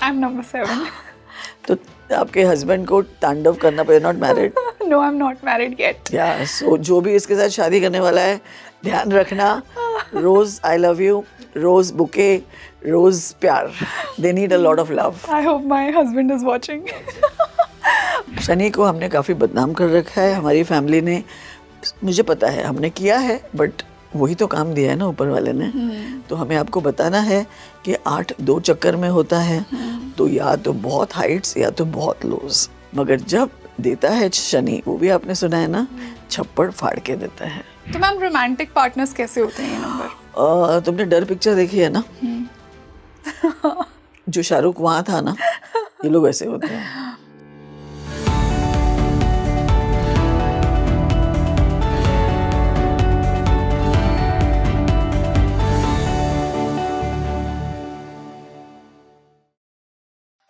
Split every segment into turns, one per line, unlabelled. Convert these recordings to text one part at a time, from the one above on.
I'm number 7.
तो आपके husband को तांडव करना पड़े. Not married?
No, I'm not married yet.
या सो जो भी इसके साथ शादी करने वाला है, ध्यान रखना, रोज आई लव यू, रोज बुके, रोज प्यार. They need a lot of love.
I hope my husband is watching.
शनि को हमने काफ़ी बदनाम कर रखा है हमारी फैमिली ने. मुझे पता है हमने किया है, बट वही तो काम दिया है ना ऊपर वाले ने. तो हमें आपको बताना है कि 8 2 चक्कर में होता है. तो या तो बहुत हाइट्स या तो बहुत लोज. मगर जब देता है शनि, वो भी आपने सुना है ना, छप्पड़ फाड़ के देता है.
तो मैम रोमांटिक पार्टनर्स कैसे होते हैं ये नंबर?
तुमने डर पिक्चर देखी है ना? जो शाहरुख वहाँ था ना, ये लोग ऐसे होते हैं.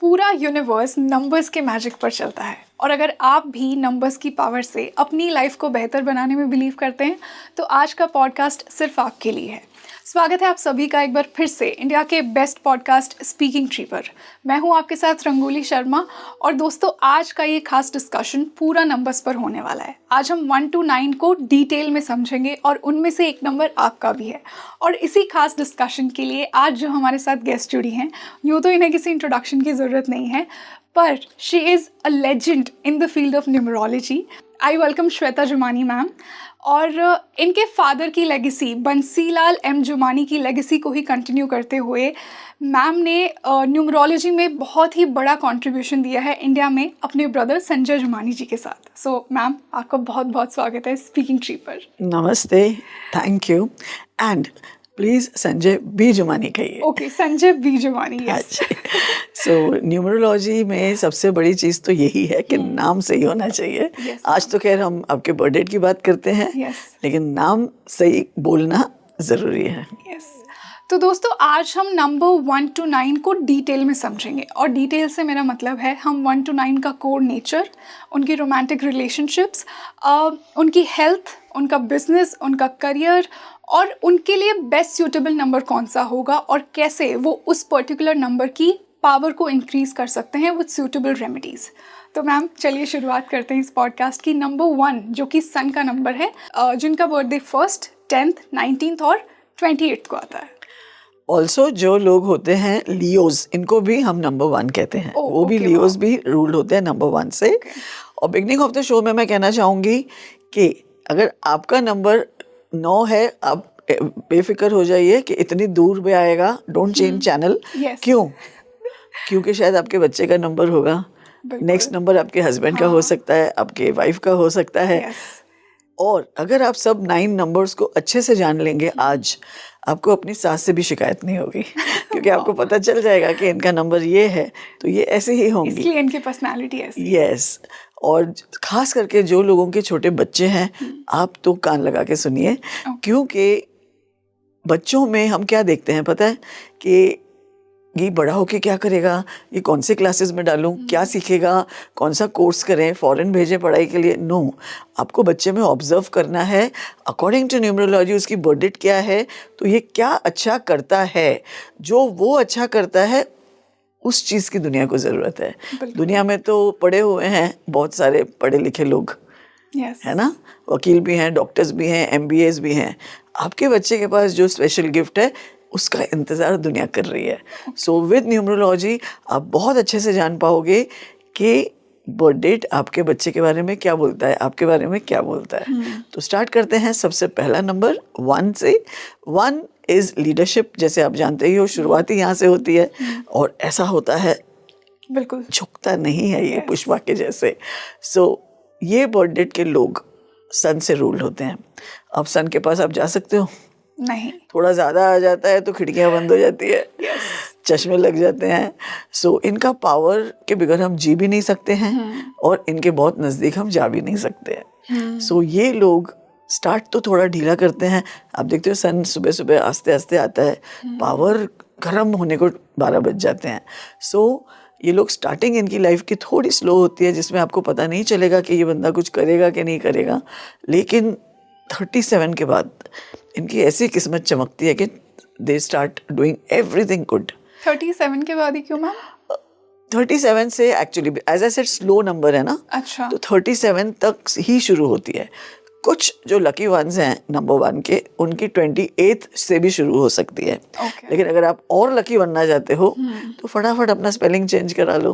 पूरा यूनिवर्स नंबर्स के मैजिक पर चलता है, और अगर आप भी नंबर्स की पावर से अपनी लाइफ को बेहतर बनाने में बिलीव करते हैं तो आज का पॉडकास्ट सिर्फ आपके लिए है. स्वागत है आप सभी का एक बार फिर से इंडिया के बेस्ट पॉडकास्ट स्पीकिंग ट्री पर. मैं हूं आपके साथ रंगोली शर्मा, और दोस्तों आज का ये खास डिस्कशन पूरा नंबर्स पर होने वाला है. आज हम 1 to 9 को डिटेल में समझेंगे और उनमें से एक नंबर आपका भी है. और इसी खास डिस्कशन के लिए आज जो हमारे साथ गेस्ट जुड़ी हैं, यूँ तो इन्हें किसी इंट्रोडक्शन की ज़रूरत नहीं है, पर she is a legend in the field of numerology. I welcome Shweta Jumani ma'am. और इनके फादर की लेगेसी, बंसीलाल एम जुमानी की लेगेसी को ही कंटिन्यू करते हुए मैम ने न्यूमरोलॉजी में बहुत ही बड़ा कंट्रीब्यूशन दिया है इंडिया में अपने ब्रदर संजय जुमानी जी के साथ. सो मैम, आपका बहुत बहुत स्वागत है स्पीकिंग ट्री पर.
नमस्ते, thank you. And please Sanjay B Jumani कहिए.
Okay, Sanjay B Jumani. Yes.
So numerology में सबसे बड़ी चीज़ तो यही है कि नाम सही होना चाहिए. आज तो खैर हम आपके बर्थडे की बात करते हैं, लेकिन नाम सही बोलना ज़रूरी है.
यस. तो दोस्तों आज हम नंबर 1 to 9 को डिटेल में समझेंगे, और डिटेल से मेरा मतलब है हम 1 to 9 का कोर नेचर, उनकी रोमांटिक रिलेशनशिप्स, उनकी हेल्थ, उनका बिजनेस, उनका करियर, और उनके लिए बेस्ट सूटेबल नंबर कौन सा होगा और कैसे वो उस पर्टिकुलर नंबर की पावर को इंक्रीज कर सकते हैं विद सूटेबल रेमेडीज़. तो मैम चलिए शुरुआत करते हैं इस पॉडकास्ट की. नंबर 1 जो कि सन का नंबर है, जिनका बर्थडे 1st, 10th, 19th और 28th को आता है.
ऑल्सो जो लोग होते हैं लियोज, इनको भी हम नंबर 1 कहते हैं. वो भी लियोज भी रूल्ड होते हैं नंबर 1 से. और बिगनिंग ऑफ द शो में मैं कहना चाहूँगी कि अगर आपका नंबर 9 है, आप बेफिक्र हो जाइए कि इतनी दूर में आएगा. Don't change channel. क्यों? क्योंकि शायद आपके बच्चे का नंबर होगा, नेक्स्ट नंबर आपके हस्बैंड का हो सकता है, आपके वाइफ का हो सकता है. और अगर आप सब 9 नंबर्स को अच्छे से जान लेंगे आज, आपको अपनी सास से भी शिकायत नहीं होगी. क्योंकि आपको पता चल जाएगा कि इनका नंबर ये है तो ये ऐसे ही होंगी,
इसलिए इनकी पर्सनालिटी ऐसी.
यस. और खास करके जो लोगों के छोटे बच्चे हैं, आप तो कान लगा के सुनिए. क्योंकि बच्चों में हम क्या देखते हैं पता है कि ये बड़ा होके क्या करेगा, ये कौन से क्लासेस में डालूं, क्या सीखेगा, कौन सा कोर्स करें, फॉरेन भेजें पढ़ाई के लिए. नो, आपको बच्चे में ऑब्जर्व करना है अकॉर्डिंग टू न्यूमरोलॉजी. उसकी बर्थडे क्या है, तो ये क्या अच्छा करता है. जो वो अच्छा करता है उस चीज़ की दुनिया को ज़रूरत है. दुनिया में तो पढ़े हुए हैं बहुत सारे पढ़े लिखे लोग, है ना, वकील भी हैं, डॉक्टर्स भी हैं, MBAs भी हैं. आपके बच्चे के पास जो स्पेशल गिफ्ट है उसका इंतज़ार दुनिया कर रही है. सो विद न्यूमरोलॉजी आप बहुत अच्छे से जान पाओगे कि बर्थ डेट आपके बच्चे के बारे में क्या बोलता है, आपके बारे में क्या बोलता है. तो स्टार्ट करते हैं सबसे पहला नंबर 1 से. 1 इज़ लीडरशिप. जैसे आप जानते ही हो, शुरुआत ही यहाँ से होती है. और ऐसा होता है,
बिल्कुल
झुकता नहीं है ये पुष्पा के जैसे. सो ये बर्थ डेट के लोग सन से रूल होते हैं. अब सन के पास आप जा सकते हो?
नहीं.
थोड़ा ज़्यादा आ जाता है तो खिड़कियाँ बंद हो जाती है, चश्मे लग जाते हैं. सो इनका पावर के बगैर हम जी भी नहीं सकते हैं, और इनके बहुत नज़दीक हम जा भी नहीं सकते हैं. सो ये लोग स्टार्ट तो थोड़ा ढीला करते हैं. आप देखते हो सन सुबह सुबह आस्ते आस्ते आता है, पावर गर्म होने को 12 बज जाते हैं. सो ये लोग स्टार्टिंग इनकी लाइफ की थोड़ी स्लो होती है, जिसमें आपको पता नहीं चलेगा कि ये बंदा कुछ करेगा कि नहीं करेगा. लेकिन 37 के बाद इनकी ऐसी किस्मत चमकती है कि they start doing everything good.
37 के बाद ही क्यों मैम?
37 से actually as I said slow number है ना,
अच्छा,
तो 37 तक ही शुरू होती है। कुछ जो लकी वंस हैं नंबर 1 के, उनकी 28 से भी शुरू हो सकती है।
ओके,
लेकिन अगर आप और लकी बनना चाहते हो तो फटाफट अपना स्पेलिंग चेंज करा लो,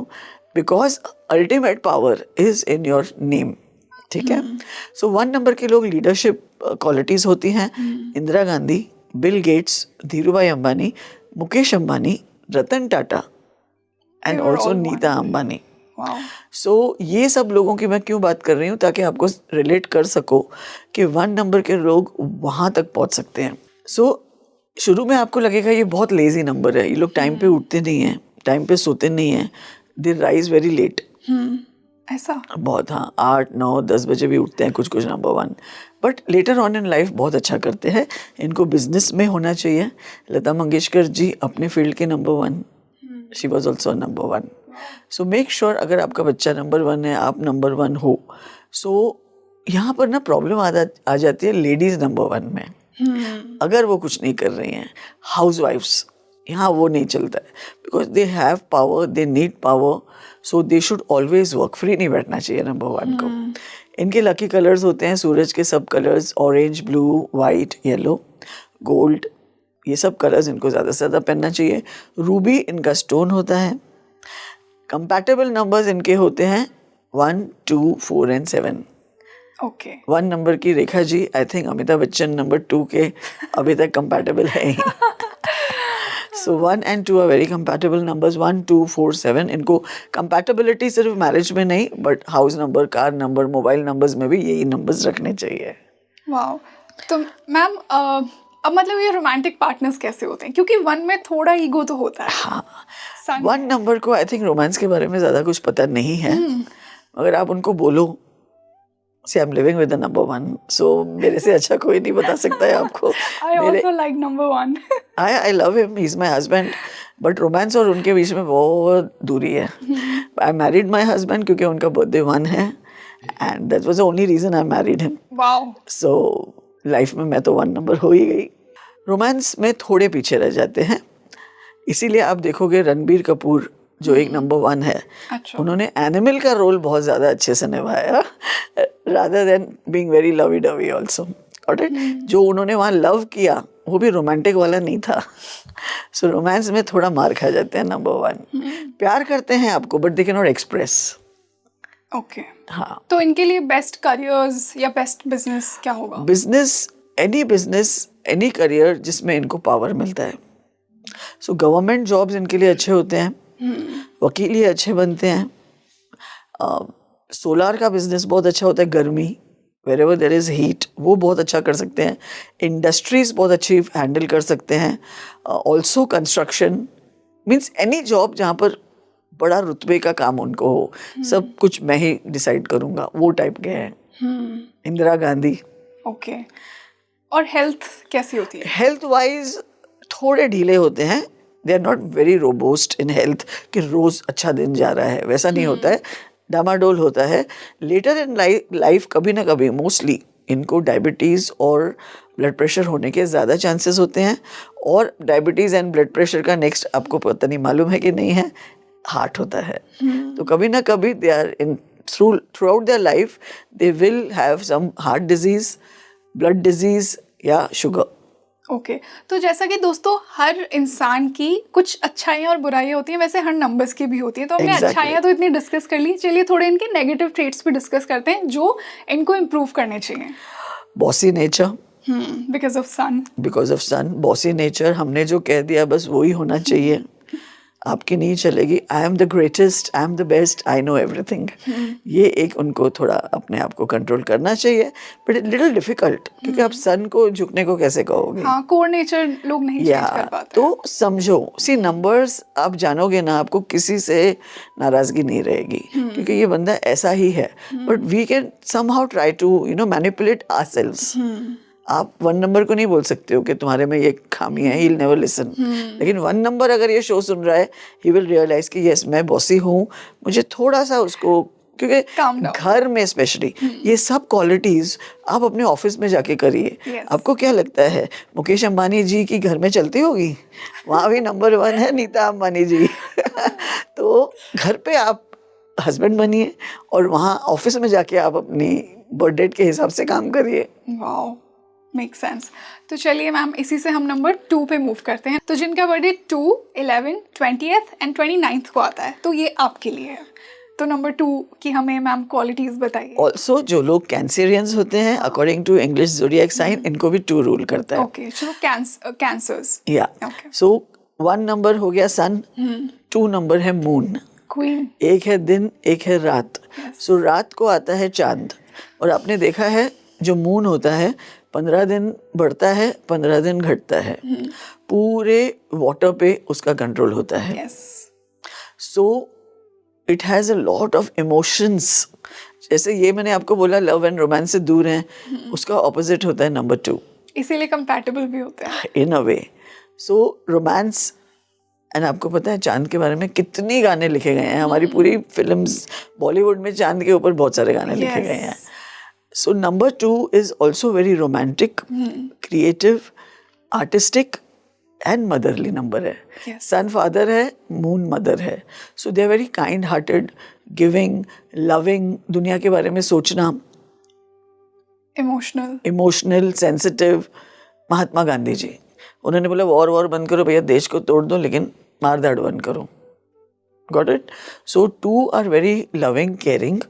because ultimate power is in your name. ठीक है। सो 1 नंबर के लोग लीडरशिप क्वालिटीज होती हैं। Indira Gandhi, Bill Gates, Dhirubhai Ambani, Mukesh Ambani, Ratan Tata and
They were
also
all
Nita
one.
Ambani.
Wow,
so ये सब लोगों की मैं क्यों बात कर रही हूँ, ताकि आपको रिलेट कर सको कि 1 नंबर के लोग वहाँ तक पहुँच सकते हैं। सो शुरू में आपको लगेगा ये बहुत लेजी नंबर है, ये लोग टाइम पे उठते नहीं हैं, टाइम पे सोते नहीं हैं, दे राइज वेरी लेट।
ऐसा?
बहुत, हाँ, 8, 9, 10 बजे भी उठते हैं कुछ कुछ number 1, but later on in life बहुत अच्छा करते हैं। इनको बिजनेस में होना चाहिए। लता मंगेशकर जी अपने फील्ड के number 1, she was also number 1। So make sure अगर आपका बच्चा नंबर 1 है, आप नंबर 1 हो। सो यहाँ पर ना प्रॉब्लम आ जाती है लेडीज नंबर 1 में। अगर वो कुछ नहीं कर रही हैं, हाउस वाइफ्स, यहाँ वो नहीं चलता है, because they have power, they need power, so they should always work. Free नहीं बैठना चाहिए नंबर 1 को। इनके लकी कलर्स होते हैं सूरज के सब colours, orange, blue, white, yellow, gold, ये सब कलर्स इनको ज़्यादा से ज़्यादा पहनना चाहिए। रूबी इनका स्टोन होता है। कंपैटिबल नंबर्स इनके होते हैं 1, 2, 4 एंड 7।
ओके,
1 नंबर की Rekha ji, I think Amitabh Bachchan number 2 के अभी तक कंपैटिबल है ही। So 1 and 2 are very compatible numbers. 1, 2, 4, 7 इनको कंपैटिबिलिटी सिर्फ मैरिज में नहीं, but house number, car number, mobile numbers में भी यही नंबर्स रखने चाहिए।
वाओ। तो मैम अब मतलब ये रोमांटिक पार्टनर्स कैसे होते हैं? क्योंकि 1 में थोड़ा ईगो तो होता है।
हाँ,
Sun
1 नंबर को आई थिंक रोमांस के बारे में ज़्यादा कुछ पता नहीं है। अगर आप उनको बोलो see I am living with the number 1, so मेरे से अच्छा कोई नहीं बता सकता है आपको।
I also like number 1.
I love him, he is my husband, but romance और उनके बीच में बहुत दूरी है। आई मैरिड माई हस्बैंड क्योंकि उनका बर्थडे 1 है, and that was the only reason I married him.
Wow.
So life में मैं तो 1 नंबर हो ही गई। रोमांस में थोड़े पीछे रह जाते हैं, इसीलिए आप देखोगे रणबीर कपूर जो एक नंबर 1 है,
अच्छा,
उन्होंने एनिमल का रोल बहुत ज़्यादा अच्छे से निभाया, rather than being very lovey dovey also. और जो उन्होंने वहाँ लव किया वो भी रोमांटिक वाला नहीं था। सो रोमांस में थोड़ा मार खा जाते हैं नंबर 1। प्यार करते हैं आपको, but they can not express.
Okay.
हाँ,
तो इनके लिए बेस्ट करियर्स या बेस्ट बिजनेस क्या होगा?
बिजनेस, एनी करियर जिसमें इनको पावर मिलता है। सो गवर्नमेंट जॉब्स इनके लिए अच्छे होते हैं, वकील ही अच्छे बनते हैं। सोलार का बिजनेस बहुत अच्छा होता है, गर्मी, वेरेवर देयर इज हीट, वो बहुत अच्छा कर सकते हैं। इंडस्ट्रीज बहुत अच्छी हैंडल कर सकते हैं। Also construction, means any job जहाँ पर बड़ा रुतबे का काम उनको हो, सब कुछ मैं ही डिसाइड करूँगा, वो टाइप के हैं। इंदिरा गांधी।
ओके। और हेल्थ कैसी होती है?
हेल्थ वाइज थोड़े ढीले होते हैं, they are not very robust in health कि रोज अच्छा दिन जा रहा है, वैसा नहीं होता है, डामाडोल होता है। लेटर इन लाइफ कभी ना कभी मोस्टली इनको डायबिटीज़ और ब्लड प्रेशर होने के ज़्यादा चांसेस होते हैं। और डायबिटीज़ एंड ब्लड प्रेशर का नेक्स्ट आपको पता नहीं मालूम है कि नहीं है, हार्ट होता है। तो कभी ना कभी they are in throughout their life they will have some heart disease, blood disease या शुगर।
ओके। तो जैसा कि दोस्तों हर इंसान की कुछ अच्छाइयाँ और बुराइयाँ होती हैं, वैसे हर नंबर्स की भी होती है। तो हमने
Exactly.
अच्छाइयाँ तो इतनी डिस्कस कर ली, चलिए थोड़े इनके नेगेटिव ट्रेट्स भी डिस्कस करते हैं जो इनको इम्प्रूव करने चाहिए।
Bossy nature,
because of sun.
Because of sun, bossy nature, हमने जो कह दिया बस वही होना चाहिए, आपकी नहीं चलेगी। I am the greatest, I am the best, I know everything, ये एक उनको थोड़ा अपने आप को कंट्रोल करना चाहिए, बट इट लिटिल डिफिकल्ट, क्योंकि आप सन को झुकने को कैसे कहोगे?
हाँ, कोर नेचर लोग नहीं चेंज कर पाते।
तो समझो, सी नंबर्स आप जानोगे ना, आपको किसी से नाराजगी नहीं रहेगी, क्योंकि ये बंदा ऐसा ही है, but we can somehow try to manipulate ourselves. आप 1 नंबर को नहीं बोल सकते हो कि तुम्हारे में ये खामी है, ही विल नेवर लिसन। लेकिन 1 नंबर अगर ये शो सुन रहा है, ही विल रियलाइज कि यस मैं बॉसी हूँ, मुझे थोड़ा सा उसको क्योंकि
Calm down.
घर में स्पेशली ये सब क्वालिटीज आप अपने ऑफिस में जाके करिए।
Yes.
आपको क्या लगता है मुकेश अंबानी जी की घर में चलती होगी? वहाँ भी नंबर 1 है नीता अंबानी जी। तो घर पे आप हस्बैंड बनिए और वहाँ ऑफिस में जाके आप अपनी बर्थ डेट के हिसाब से काम करिए।
Wow, make sense. तो चलिए मैम, इसी से हम नंबर 2 पे मूव करते हैं। तो जिनका बर्थडे 2, 11, 20th एंड 29th को आता है, तो ये आपके लिए है। तो नंबर 2 की हमें मैम क्वालिटीज बताइए।
ऑल्सो जो लोग कैंसेरियंस होते हैं according to English zodiac sign, इनको भी 2 रूल करता है।
Okay, so cancers.
Yeah
Okay.
So 1 number हो गया सन, 2 नंबर है मून,
क्वीन।
एक है दिन एक है रात। सो रात को आता है चांद, और आपने देखा है जो मून होता है 15 दिन बढ़ता है 15 दिन घटता है, पूरे वाटर पे उसका कंट्रोल होता है।
Yes.
So it has a lot of emotions. जैसे ये मैंने आपको बोला लव एंड रोमांस से दूर हैं, उसका ऑपोजिट होता है नंबर 2
इसीलिए कंपैटिबल भी होते हैं।
इन अ वे। सो रोमांस, एंड आपको पता है चांद के बारे में कितने गाने लिखे गए हैं, हमारी पूरी फिल्म्स बॉलीवुड में चांद के ऊपर बहुत सारे गाने लिखे गए हैं। So number 2 is also very romantic, creative, artistic and motherly number है।
Yes.
सन फादर है, मून मदर है। So they are very kind hearted, giving, loving, दुनिया के बारे में सोचना, इमोशनल, सेंसिटिव। महात्मा गांधी जी, उन्होंने बोला वॉर बंद करो भैया, देश को तोड़ दो, लेकिन मार धाड़ बंद करो। Got it? So 2 are very loving, caring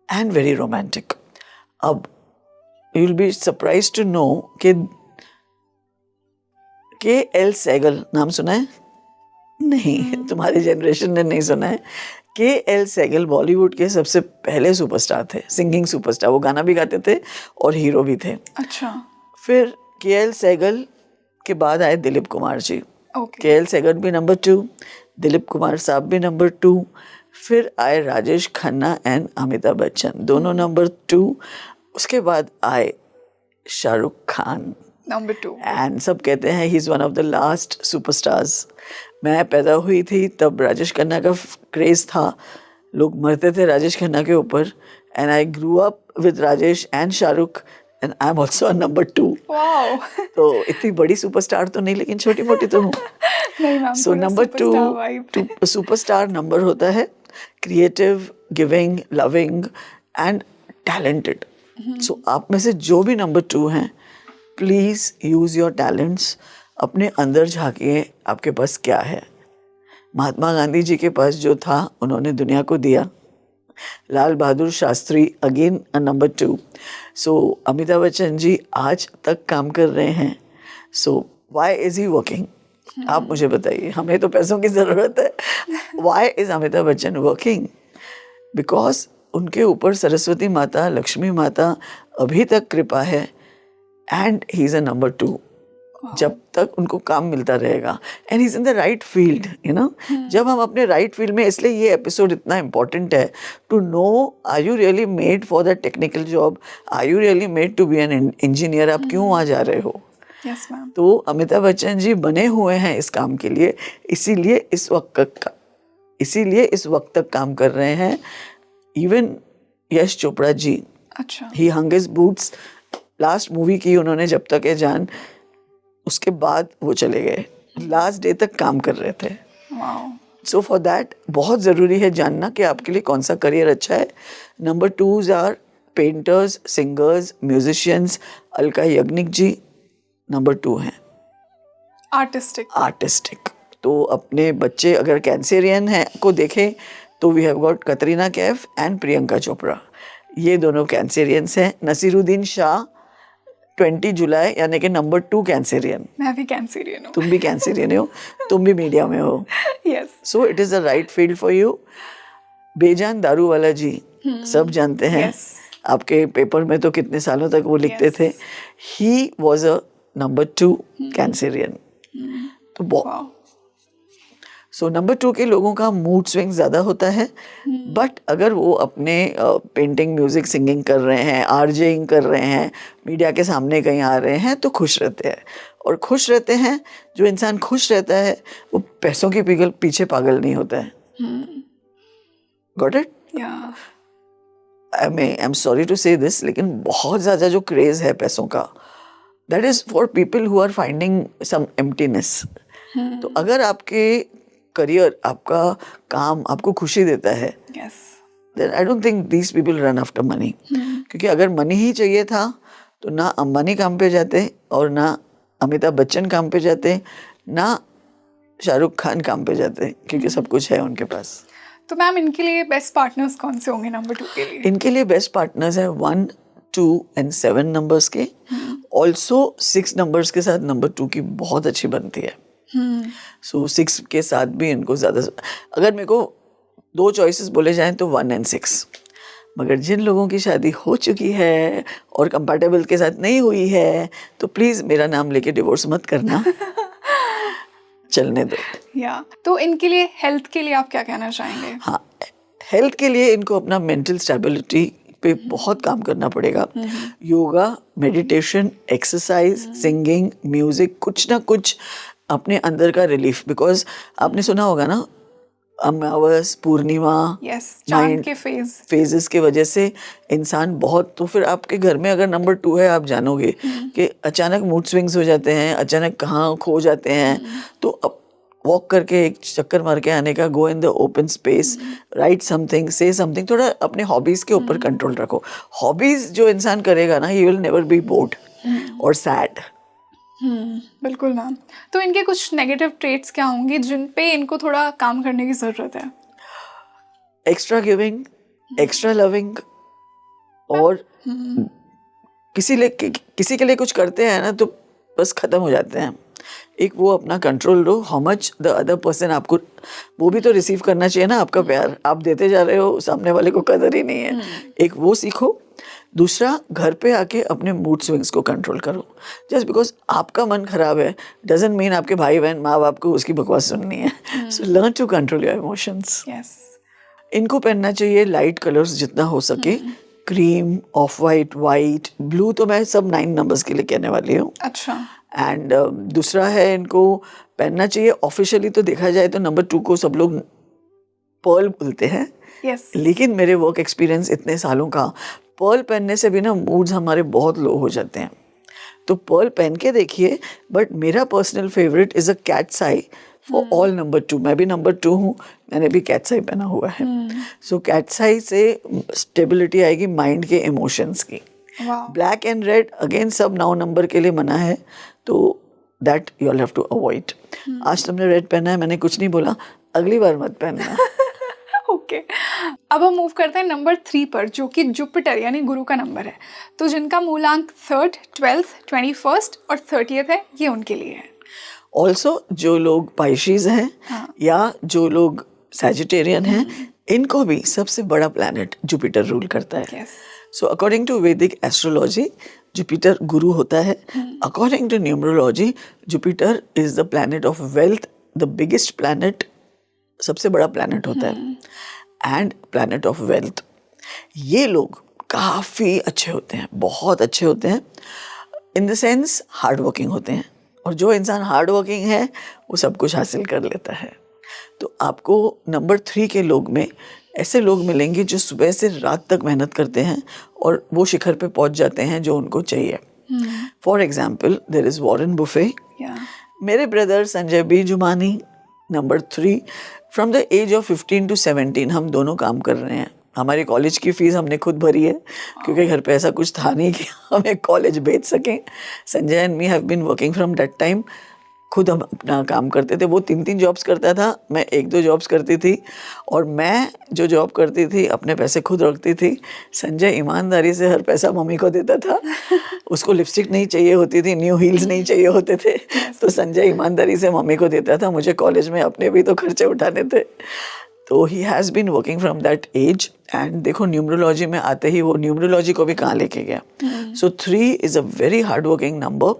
and very romantic. अब you will be surprise to know कि KL सहगल नाम सुना है? नहीं, तुम्हारी जनरेशन ने नहीं सुना है। KL सहगल बॉलीवुड के सबसे पहले सुपरस्टार थे, सिंगिंग सुपरस्टार। वो गाना भी गाते थे और हीरो भी थे।
अच्छा।
फिर KL सहगल के बाद आए दिलीप कुमार जी।
ओके।
KL सहगल भी नंबर 2, दिलीप कुमार साहब भी नंबर 2। फिर आए राजेश खन्ना एंड अमिताभ बच्चन, दोनों नंबर 2। उसके बाद आए शाहरुख खान,
नंबर 2।
एंड सब कहते हैं he is one of the last superstars. मैं पैदा हुई थी तब राजेश खन्ना का क्रेज़ था, लोग मरते थे राजेश खन्ना के ऊपर, and I grew up with Rajesh and Shahrukh, and I am also number 2।
Wow.
तो इतनी बड़ी सुपरस्टार तो नहीं, लेकिन छोटी मोटी तो हूँ।
नहीं ma'am,
so number 2 superstar number होता है, creative, giving, loving and talented. So आप में से जो भी नंबर 2 हैं, प्लीज़ यूज़ योर टैलेंट्स, अपने अंदर झांकिए आपके पास क्या है। महात्मा गांधी जी के पास जो था उन्होंने दुनिया को दिया। Lal Bahadur Shastri again number 2। सो अमिताभ बच्चन जी आज तक काम कर रहे हैं। So why is he working? आप मुझे बताइए, हमें तो पैसों की ज़रूरत है। Why is Amitabh Bachchan working? Because उनके ऊपर सरस्वती माता, लक्ष्मी माता अभी तक कृपा है, and he is a number 2 जब तक उनको काम मिलता रहेगा, and he is in the right field, you know. जब हम अपने राइट फील्ड में, इसलिए ये एपिसोड इतना इम्पोर्टेंट है to know, are you really made for the technical job, are you really made to be an engineer, आप क्यों वहाँ जा रहे हो?
Yes ma'am.
तो अमिताभ बच्चन जी बने हुए हैं इस काम के लिए, इसीलिए इस वक्त तक काम कर रहे हैं। इवन यश चोपड़ा जी,
अच्छा।
ही हंग हिज बूट्स, लास्ट मूवी की उन्होंने जब तक है जान, उसके बाद वो चले गए, लास्ट डे तक काम कर रहे थे।
वाओ।
सो फॉर दैट बहुत ज़रूरी है जानना कि आपके लिए कौन सा करियर अच्छा है। Number 2s are painters, singers, musicians. Alka Yagnik ji number 2 हैं, आर्टिस्टिक। तो अपने बच्चे अगर कैंसेरियन हैं को देखें तो we have got Katrina Kaif and Priyanka Chopra, ये दोनों कैंसेरियंस हैं। नसीरुद्दीन शाह 20 जुलाई यानी कि नंबर 2 कैंसेरियन।
मैं भी कैंसेरियन हूँ।
तुम भी कैंसेरियन हो, तुम भी मीडिया में हो।
Yes.
So it is the right field for you. बेजान दारूवाला जी सब जानते हैं,
Yes.
आपके पेपर में तो कितने सालों तक वो लिखते
Yes.
थे। He was a number 2 Cancerian. तो
वाओ।
सो नंबर 2 के लोगों का मूड स्विंग ज़्यादा होता है, बट अगर वो अपने पेंटिंग, म्यूज़िक, सिंगिंग कर रहे हैं, आरजेइंग कर रहे हैं, मीडिया के सामने कहीं आ रहे हैं, तो खुश रहते हैं। और खुश रहते हैं, जो इंसान खुश रहता है वो पैसों के पीछे पागल नहीं होता है। Got it?
Yeah.
I am sorry to say this, लेकिन बहुत ज़्यादा जो क्रेज है पैसों का, that is for people who are finding some emptiness. तो अगर आपके करियर, आपका काम आपको खुशी देता है,
yes,
then I don't think these people run after money. क्योंकि अगर मनी ही चाहिए था तो ना अंबानी काम पे जाते और ना अमिताभ बच्चन काम पे जाते, ना शाहरुख खान काम पे जाते, क्योंकि सब कुछ है उनके पास.
तो मैम इनके लिए बेस्ट पार्टनर्स कौन से होंगे नंबर 2 के लिए?
इनके लिए बेस्ट पार्टनर्स है 1, 2 एंड 7 नंबर्स के. ऑल्सो 6 नंबर्स के साथ नंबर 2 की बहुत अच्छी बनती है. सो 6 के साथ भी इनको ज़्यादा, अगर मेरे को 2 चॉइसेस बोले जाएं तो 1 एंड 6. मगर जिन लोगों की शादी हो चुकी है और कंपैटिबल के साथ नहीं हुई है तो प्लीज़ मेरा नाम लेके डिवोर्स मत करना. चलने दो.
या तो इनके लिए हेल्थ के लिए आप क्या कहना चाहेंगे?
हाँ, हेल्थ के लिए इनको अपना मेंटल स्टेबिलिटी पे बहुत काम करना पड़ेगा. Yoga, meditation, exercise, singing, music, कुछ ना कुछ अपने अंदर का रिलीफ. बिकॉज आपने सुना होगा ना, अमावस, पूर्णिमा,
यस, चांद
mind
के
फेजेस की वजह से इंसान बहुत, तो फिर आपके घर में अगर नंबर 2 है, आप जानोगे कि अचानक मूड स्विंग्स हो जाते हैं, अचानक कहाँ खो जाते हैं. तो अब वॉक करके एक चक्कर मार के आने का, go in the open space, write something, say something. थोड़ा अपने हॉबीज के ऊपर कंट्रोल रखो. हॉबीज जो इंसान करेगा ना, he will never be board और सैड.
बिल्कुल मैम. तो इनके कुछ नेगेटिव ट्रेट्स क्या होंगे जिन पे इनको थोड़ा काम करने की ज़रूरत है?
एक्स्ट्रा गिविंग, एक्स्ट्रा लविंग, और किसी के लिए कुछ करते हैं ना तो बस ख़त्म हो जाते हैं. एक वो अपना control low, how much the other person, आपको वो भी तो रिसीव करना चाहिए ना आपका प्यार. आप देते जा रहे हो, सामने वाले को कदर ही नहीं है. एक वो सीखो. दूसरा, घर पे आके अपने मूड स्विंग्स को कंट्रोल करो. जस्ट बिकॉज आपका मन खराब है डजंट मीन आपके भाई बहन माँ बाप को उसकी बकवास सुननी है. So learn to control your emotions.
Yes.
इनको पहनना चाहिए लाइट कलर्स जितना हो सके. Cream, off white, white, blue तो मैं सब 9 नंबर्स के लिए कहने वाली हूँ.
अच्छा.
एंड दूसरा है, इनको पहनना चाहिए ऑफिशियली तो देखा जाए तो नंबर 2 को सब लोग पर्ल बोलते हैं.
यस.
लेकिन मेरे वर्क एक्सपीरियंस इतने सालों का, पर्ल पहनने से भी ना मूड्स हमारे बहुत लो हो जाते हैं. तो पर्ल पहन के देखिए. बट मेरा personal favourite is a cats I for all number 2. मैं भी नंबर 2 हूँ, मैंने भी कैट्स आई पहना हुआ है. सो कैट्स आई से स्टेबिलिटी आएगी माइंड के, इमोशंस की. ब्लैक एंड रेड अगेन सब 9 नंबर के लिए मना है, तो that you have to avoid. आज तुमने रेड पहना है, मैंने कुछ नहीं बोला, अगली बार मत पहनना.
ओके. अब हम मूव करते हैं नंबर 3 पर, जो कि जुपिटर यानी गुरु का नंबर है. तो जिनका मूलांक 3rd, 12th, 21st और 30th है, ये उनके लिए है.
ऑल्सो जो लोग पाइशीज हैं या जो लोग सैजिटेरियन हैं, इनको भी सबसे बड़ा प्लैनेट जुपिटर रूल करता है.
Yes.
So according to Vedic astrology Jupiter गुरु होता है. According to numerology Jupiter is the planet of wealth, the biggest planet, सबसे बड़ा प्लैनेट होता है, एंड प्लैनेट ऑफ वेल्थ. ये लोग काफ़ी अच्छे होते हैं, बहुत अच्छे होते हैं. In the sense hard working होते हैं, और जो इंसान हार्ड वर्किंग है वो सब कुछ हासिल कर लेता है. तो आपको नंबर 3 के लोग में ऐसे लोग मिलेंगे जो सुबह से रात तक मेहनत करते हैं और वो शिखर पे पहुंच जाते हैं जो उनको चाहिए. For example, there is Warren Buffett. मेरे brother Sanjay B Jumani, number 3. From the age of 15 to 17 हम दोनों काम कर रहे हैं. हमारी कॉलेज की फ़ीस हमने खुद भरी है, क्योंकि घर पे ऐसा कुछ था नहीं कि हमें कॉलेज भेज सकें. Sanjay and me have been working from that time. खुद हम अपना काम करते थे. वो 3 जॉब्स करता था, मैं 1-2 जॉब्स करती थी, और मैं जो जॉब करती थी अपने पैसे खुद रखती थी. संजय ईमानदारी से हर पैसा मम्मी को देता था. उसको लिपस्टिक नहीं चाहिए होती थी, न्यू हील्स नहीं चाहिए होते थे, तो संजय ईमानदारी से मम्मी को देता था. मुझे कॉलेज में अपने भी तो खर्चे उठाने थे. तो he has been working from that age. And देखो, न्यूमरोलॉजी में आते ही वो न्यूमरोलॉजी को भी कहाँ लेके गया. सो 3 is a very hard working number.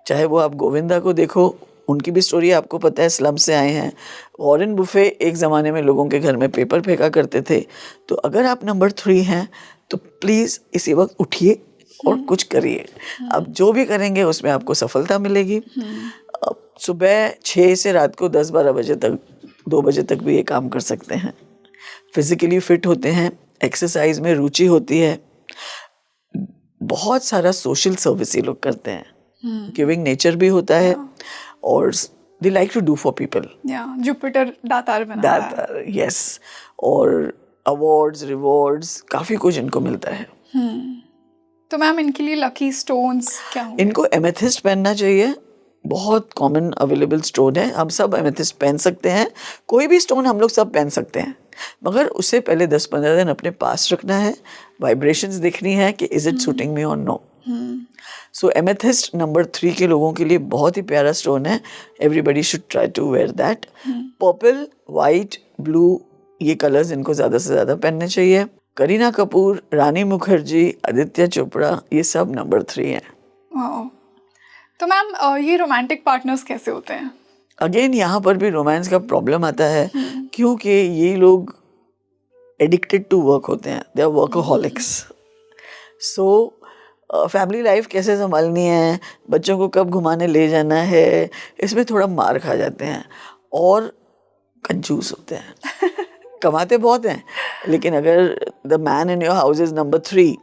चाहे वो आप गोविंदा को देखो, उनकी भी स्टोरी आपको पता है, स्लम से आए हैं. वॉरेन बुफे एक ज़माने में लोगों के घर में पेपर फेंका करते थे. तो अगर आप नंबर 3 हैं तो प्लीज़ इसी वक्त उठिए और कुछ करिए. अब जो भी करेंगे उसमें आपको सफलता मिलेगी. सुबह 6 से रात को 10-12 बजे तक, 2 बजे तक भी ये काम कर सकते हैं. फिजिकली फिट होते हैं, एक्सरसाइज में रुचि होती है, बहुत सारा सोशल सर्विस ये लोग करते हैं, गिविंग नेचर भी होता है, और they like to do for people.
Jupiter दातार बना रहा है।
दातार, यस, और अवार्ड्स, रिवॉर्ड्स, काफ़ी कुछ इनको मिलता है।
तो मैम इनके लिए लकी स्टोन्स क्या होंगे?
इनको एमेथिस्ट पहनना चाहिए, बहुत कॉमन अवेलेबल स्टोन है, हम सब एमेथिस्ट पहन सकते हैं, कोई भी स्टोन हम लोग सब पहन सकते हैं, मगर उससे पहले 10-15 दिन अपने पास रखना है, वाइब्रेशंस देखनी है कि इज इट सूटिंग मी और नो। सो एमेथिस्ट नंबर 3 के लोगों के लिए बहुत ही प्यारा स्टोन है, everybody should try to wear that. Purple, white, blue, ये कलर्स इनको ज़्यादा से ज़्यादा पहनने चाहिए। करीना कपूर, रानी मुखर्जी, आदित्य चोपड़ा, ये सब नंबर 3 हैं।
वाओ। तो मैम ये रोमांटिक पार्टनर्स कैसे होते हैं?
अगेन यहाँ पर भी रोमांस का प्रॉब्लम आता है, क्योंकि ये लोग एडिक्टेड टू वर्क होते हैं, they are workaholics. So family life कैसे संभालनी है, बच्चों को कब घुमाने ले जाना है, इसमें थोड़ा मार खा जाते हैं, और कंजूस होते हैं। कमाते बहुत हैं, लेकिन अगर the man in your house is number 3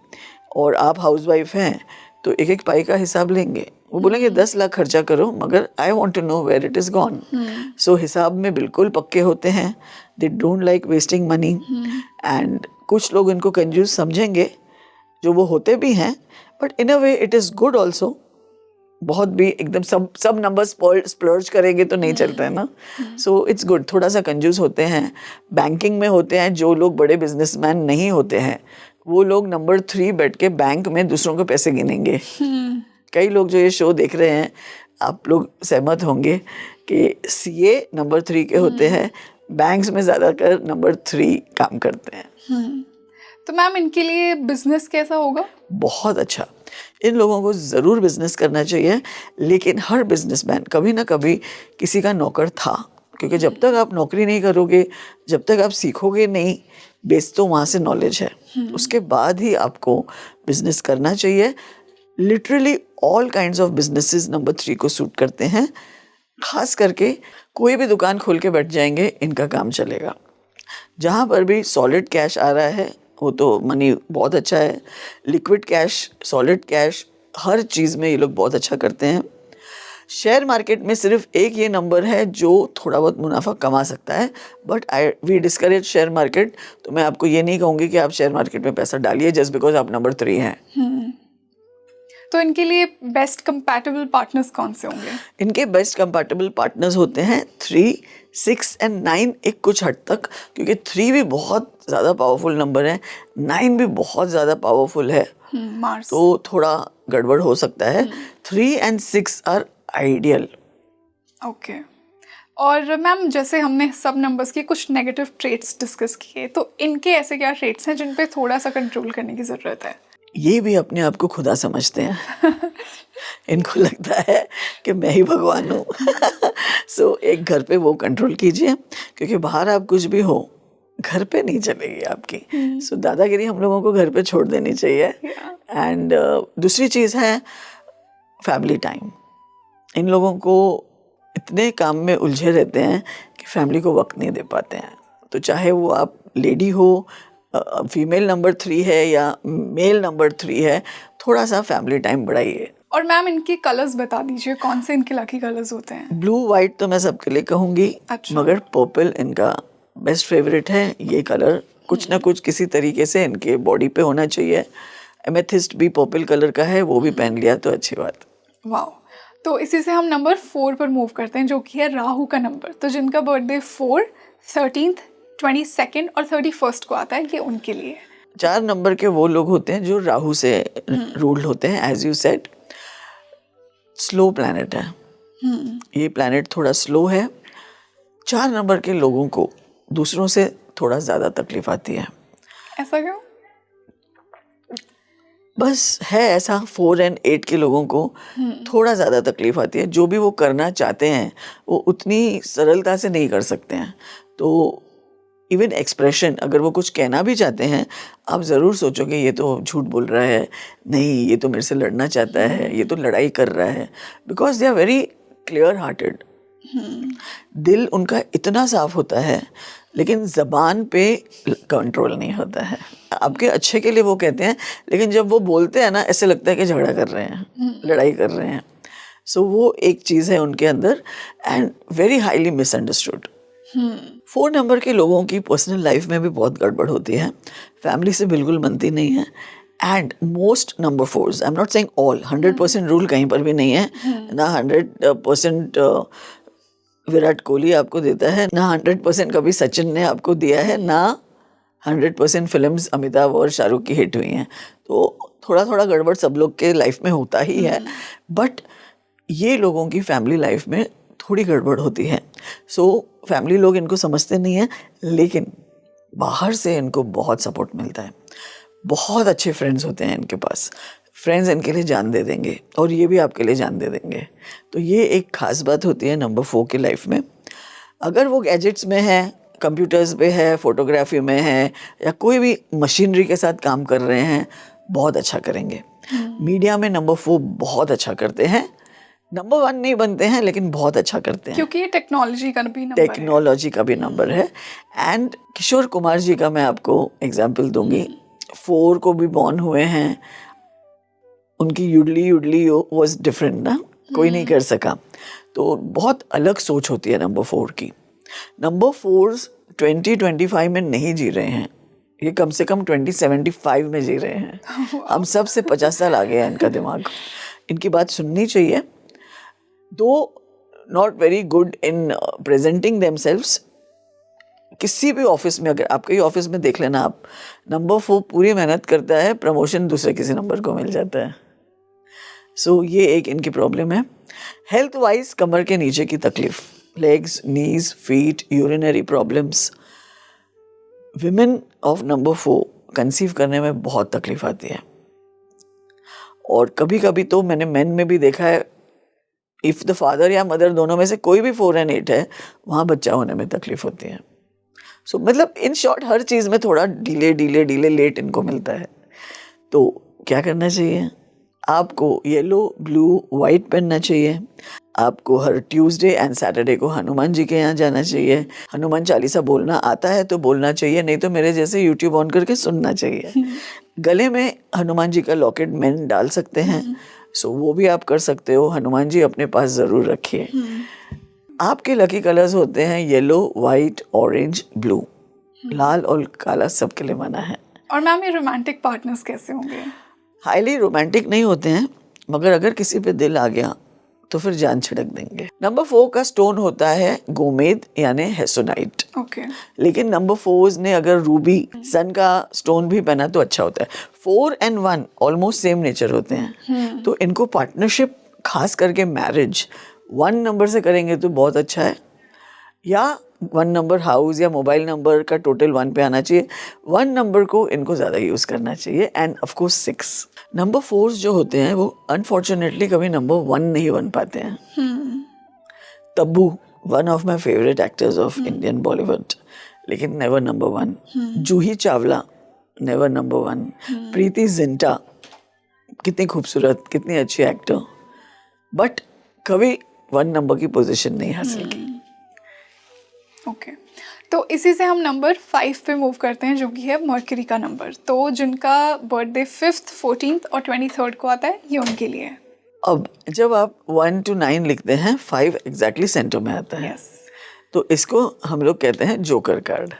और आप हाउसवाइफ हैं, तो एक एक पाई का हिसाब लेंगे। वो बोलेंगे 10 लाख खर्चा करो, मगर I want to know where it is gone. So हिसाब में बिल्कुल पक्के होते हैं, they don't like wasting money. And कुछ लोग इनको कंजूस समझेंगे, जो वो होते भी हैं, but in a way it is good also. बहुत भी एकदम सब नंबर स्प्लर्ज करेंगे तो नहीं चलता है ना, सो इट्स गुड। थोड़ा सा कंजूस होते हैं, बैंकिंग में होते हैं, जो लोग बड़े बिजनेसमैन नहीं होते हैं, वो लोग नंबर 3 बैठ के बैंक में दूसरों के पैसे गिनेंगे। कई लोग जो ये शो देख रहे हैं, आप लोग सहमत होंगे कि सीए नंबर 3 के होते हैं, बैंक्स में ज़्यादातर नंबर 3 काम करते हैं।
तो मैम इनके लिए बिजनेस कैसा होगा?
बहुत अच्छा, इन लोगों को ज़रूर बिजनेस करना चाहिए, लेकिन हर बिजनेसमैन कभी ना कभी किसी का नौकर था, क्योंकि जब तक आप नौकरी नहीं करोगे, जब तक आप सीखोगे नहीं, बेस तो वहाँ से नॉलेज है, उसके बाद ही आपको बिजनेस करना चाहिए। Literally all kinds of businesses number 3 को सूट करते हैं, खास करके कोई भी दुकान खोल के बैठ जाएंगे, इनका काम चलेगा। जहाँ पर भी सॉलिड कैश आ रहा है, वो तो मनी बहुत अच्छा है, लिक्विड कैश, सॉलिड कैश, हर चीज़ में ये लोग बहुत अच्छा करते हैं। शेयर मार्केट में सिर्फ एक ये नंबर है जो थोड़ा बहुत मुनाफा कमा सकता है, but we discourage share market. तो मैं आपको ये नहीं कहूँगी कि आप शेयर मार्केट में पैसा डालिए जस्ट बिकॉज आप नंबर 3 हैं।
तो इनके लिए बेस्ट कंपैटिबल पार्टनर्स कौन से होंगे?
इनके बेस्ट कंपैटिबल पार्टनर्स होते हैं 3, 6 एंड 9 एक कुछ हद तक, क्योंकि 3 भी बहुत ज़्यादा पावरफुल नंबर है, 9 भी बहुत ज़्यादा पावरफुल है,
मार्स।
तो थोड़ा गड़बड़ हो सकता है। 3 एंड 6 आर आइडियल।
ओके। और मैम जैसे हमने सब नंबर्स के कुछ नेगेटिव ट्रेट्स डिस्कस किए, तो इनके ऐसे क्या ट्रेट्स हैं जिन पे थोड़ा सा कंट्रोल करने की ज़रूरत है?
ये भी अपने आप को खुदा समझते हैं। इनको लगता है कि मैं ही भगवान हूँ। सो एक घर पे वो कंट्रोल कीजिए, क्योंकि बाहर आप कुछ भी हो, घर पे नहीं चलेगी आपकी। सो दादागिरी हम लोगों को घर पे छोड़ देनी चाहिए। एंड दूसरी चीज़ है फैमिली टाइम। इन लोगों को इतने काम में उलझे रहते हैं कि फैमिली को वक्त नहीं दे पाते हैं। तो चाहे वो आप लेडी हो, फीमेल नंबर 3 है या मेल नंबर 3 है, थोड़ा सा फैमिली टाइम बढ़ाइए।
और मैम इनके कलर्स बता दीजिए, कौन से इनके लकी कलर्स होते हैं?
ब्लू वाइट तो मैं सबके लिए कहूँगी,
अच्छा।
मगर पर्पल इनका बेस्ट फेवरेट है। ये कलर कुछ ना कुछ किसी तरीके से इनके बॉडी पे होना चाहिए। एमेथिस्ट भी पर्पल कलर का है, वो भी पहन लिया तो अच्छी बात।
वाह। तो इसी से हम नंबर 4 पर मूव करते हैं, जो कि है राहु का नंबर। तो जिनका बर्थडे 4, 13, 22 और 31 को आता है, ये उनके लिए
4 नंबर के वो लोग होते हैं जो राहु से रूल्ड होते हैं। As you said, slow planet है, ये प्लैनेट थोड़ा स्लो है। 4 नंबर के लोगों को दूसरों से थोड़ा ज़्यादा तकलीफ आती है।
ऐसा क्यों?
बस है ऐसा। 4 एंड 8 के लोगों को थोड़ा ज़्यादा तकलीफ आती है। जो भी वो करना चाहते हैं वो उतनी सरलता से नहीं कर सकते हैं। तो इवन एक्सप्रेशन, अगर वो कुछ कहना भी चाहते हैं, आप ज़रूर सोचोगे ये तो झूठ बोल रहा है, नहीं ये तो मेरे से लड़ना चाहता है, ये तो लड़ाई कर रहा है, because they are very clear hearted. दिल उनका इतना साफ होता है लेकिन जबान पे कंट्रोल नहीं होता है। आपके अच्छे के लिए वो कहते हैं, लेकिन जब वो बोलते हैं ना ऐसे लगता है कि झगड़ा कर रहे हैं, लड़ाई कर रहे हैं। सो वो एक चीज़ है उनके अंदर, and very highly misunderstood. 4 number के लोगों की पर्सनल लाइफ में भी बहुत गड़बड़ होती है, फैमिली से बिल्कुल बनती नहीं है। And most number 4s, I am not saying all, 100% rule कहीं पर भी नहीं है ना। 100% विराट कोहली आपको देता है ना, 100% कभी सचिन ने आपको दिया है ना, 100% फिल्म्स अमिताभ और शाहरुख की हिट हुई हैं। तो थोड़ा थोड़ा गड़बड़ सब लोग के लाइफ में होता ही है, बट ये लोगों की फैमिली लाइफ में थोड़ी गड़बड़ होती है। सो फैमिली लोग इनको समझते नहीं हैं, लेकिन बाहर से इनको बहुत सपोर्ट मिलता है। बहुत अच्छे फ्रेंड्स होते हैं इनके पास, फ्रेंड्स इनके लिए जान दे देंगे और ये भी आपके लिए जान दे देंगे। तो ये एक खास बात होती है नंबर 4 की लाइफ में। अगर वो गैजेट्स में है, कंप्यूटर्स पे है, फोटोग्राफी में है, या कोई भी मशीनरी के साथ काम कर रहे हैं, बहुत अच्छा करेंगे। मीडिया में नंबर 4 बहुत अच्छा करते हैं। नंबर 1 नहीं बनते हैं लेकिन बहुत अच्छा करते हैं,
क्योंकि ये टेक्नोलॉजी का भी नंबर है।
टेक्नोलॉजी का भी नंबर है। एंड किशोर कुमार जी का मैं आपको एग्जाम्पल दूंगी। 4 को भी बॉर्न हुए हैं, उनकी युडली युडली वॉज डिफरेंट ना, कोई नहीं कर सका। तो बहुत अलग सोच होती है नंबर 4 की। नंबर 4 2025 में नहीं जी रहे हैं, ये कम से कम 2075 में जी रहे हैं। हम सब से 50 साल आगे है इनका दिमाग। इनकी बात सुननी चाहिए। दो not very good in presenting themselves. किसी भी ऑफिस में, अगर आपके ही ऑफिस में देख लेना आप, नंबर 4 पूरी मेहनत करता है, प्रमोशन दूसरे किसी नंबर को मिल जाता है। सो ये एक इनकी प्रॉब्लम है। हेल्थ वाइज कमर के नीचे की तकलीफ, legs, knees, feet, urinary problems. Women of number 4 conceive करने में बहुत तकलीफ आती है, और कभी कभी तो मैंने मेन में भी देखा है, इफ द फादर या मदर दोनों में से कोई भी 4 and 8 है, वहाँ बच्चा होने में तकलीफ होती है। सो मतलब इन शॉर्ट हर चीज़ में थोड़ा डिले लेट इनको मिलता है। तो क्या करना चाहिए? आपको येलो, ब्लू, वाइट पहनना चाहिए। आपको हर ट्यूसडे एंड सैटरडे को हनुमान जी के यहाँ जाना चाहिए। हनुमान चालीसा बोलना आता है तो बोलना चाहिए, नहीं तो मेरे जैसे यूट्यूब ऑन करके सुनना चाहिए। गले में हनुमान जी का लॉकेट मेन डाल सकते हैं, सो वो भी आप कर सकते हो। हनुमान जी अपने पास ज़रूर रखिए। आपके लकी कलर्स होते हैं येलो, वाइट, ऑरेंज, ब्लू। लाल और काला सबके लिए मना है।
और मैम ये रोमांटिक पार्टनर्स कैसे होंगे?
हाईली रोमांटिक नहीं होते हैं, मगर अगर किसी पे दिल आ गया तो फिर जान छिड़क देंगे। नंबर 4 का स्टोन होता है गोमेद यानी हेसोनाइट।
ओके।
लेकिन नंबर 4 ने अगर रूबी सन का स्टोन भी पहना तो अच्छा होता है। 4 and 1 ऑलमोस्ट सेम नेचर होते हैं, तो इनको पार्टनरशिप, खास करके मैरिज 1 नंबर से करेंगे तो बहुत अच्छा है, या 1 नंबर हाउस या मोबाइल नंबर का टोटल 1 पे आना चाहिए। 1 नंबर को इनको ज़्यादा यूज़ करना चाहिए। एंड ऑफ कोर्स 6 नंबर 4 जो होते हैं वो अनफॉर्चुनेटली कभी नंबर 1 नहीं बन पाते हैं। Tabu, one of my favourite actors of Indian Bollywood, लेकिन never number 1। Juhi Chawla, never number 1। Preity Zinta, कितनी खूबसूरत, कितनी अच्छी एक्टर, बट कभी 1 नंबर की पोजीशन नहीं हासिल की।
ओके, तो इसी से हम नंबर 5 पे मूव करते हैं, जो कि है मर्करी का नंबर। तो जिनका बर्थडे 5th, 14th और 23rd को आता है, ये उनके लिए है।
अब जब आप 1 to 9 लिखते हैं, 5 एग्जैक्टली सेंटर में आता है। तो इसको हम लोग कहते हैं जोकर कार्ड।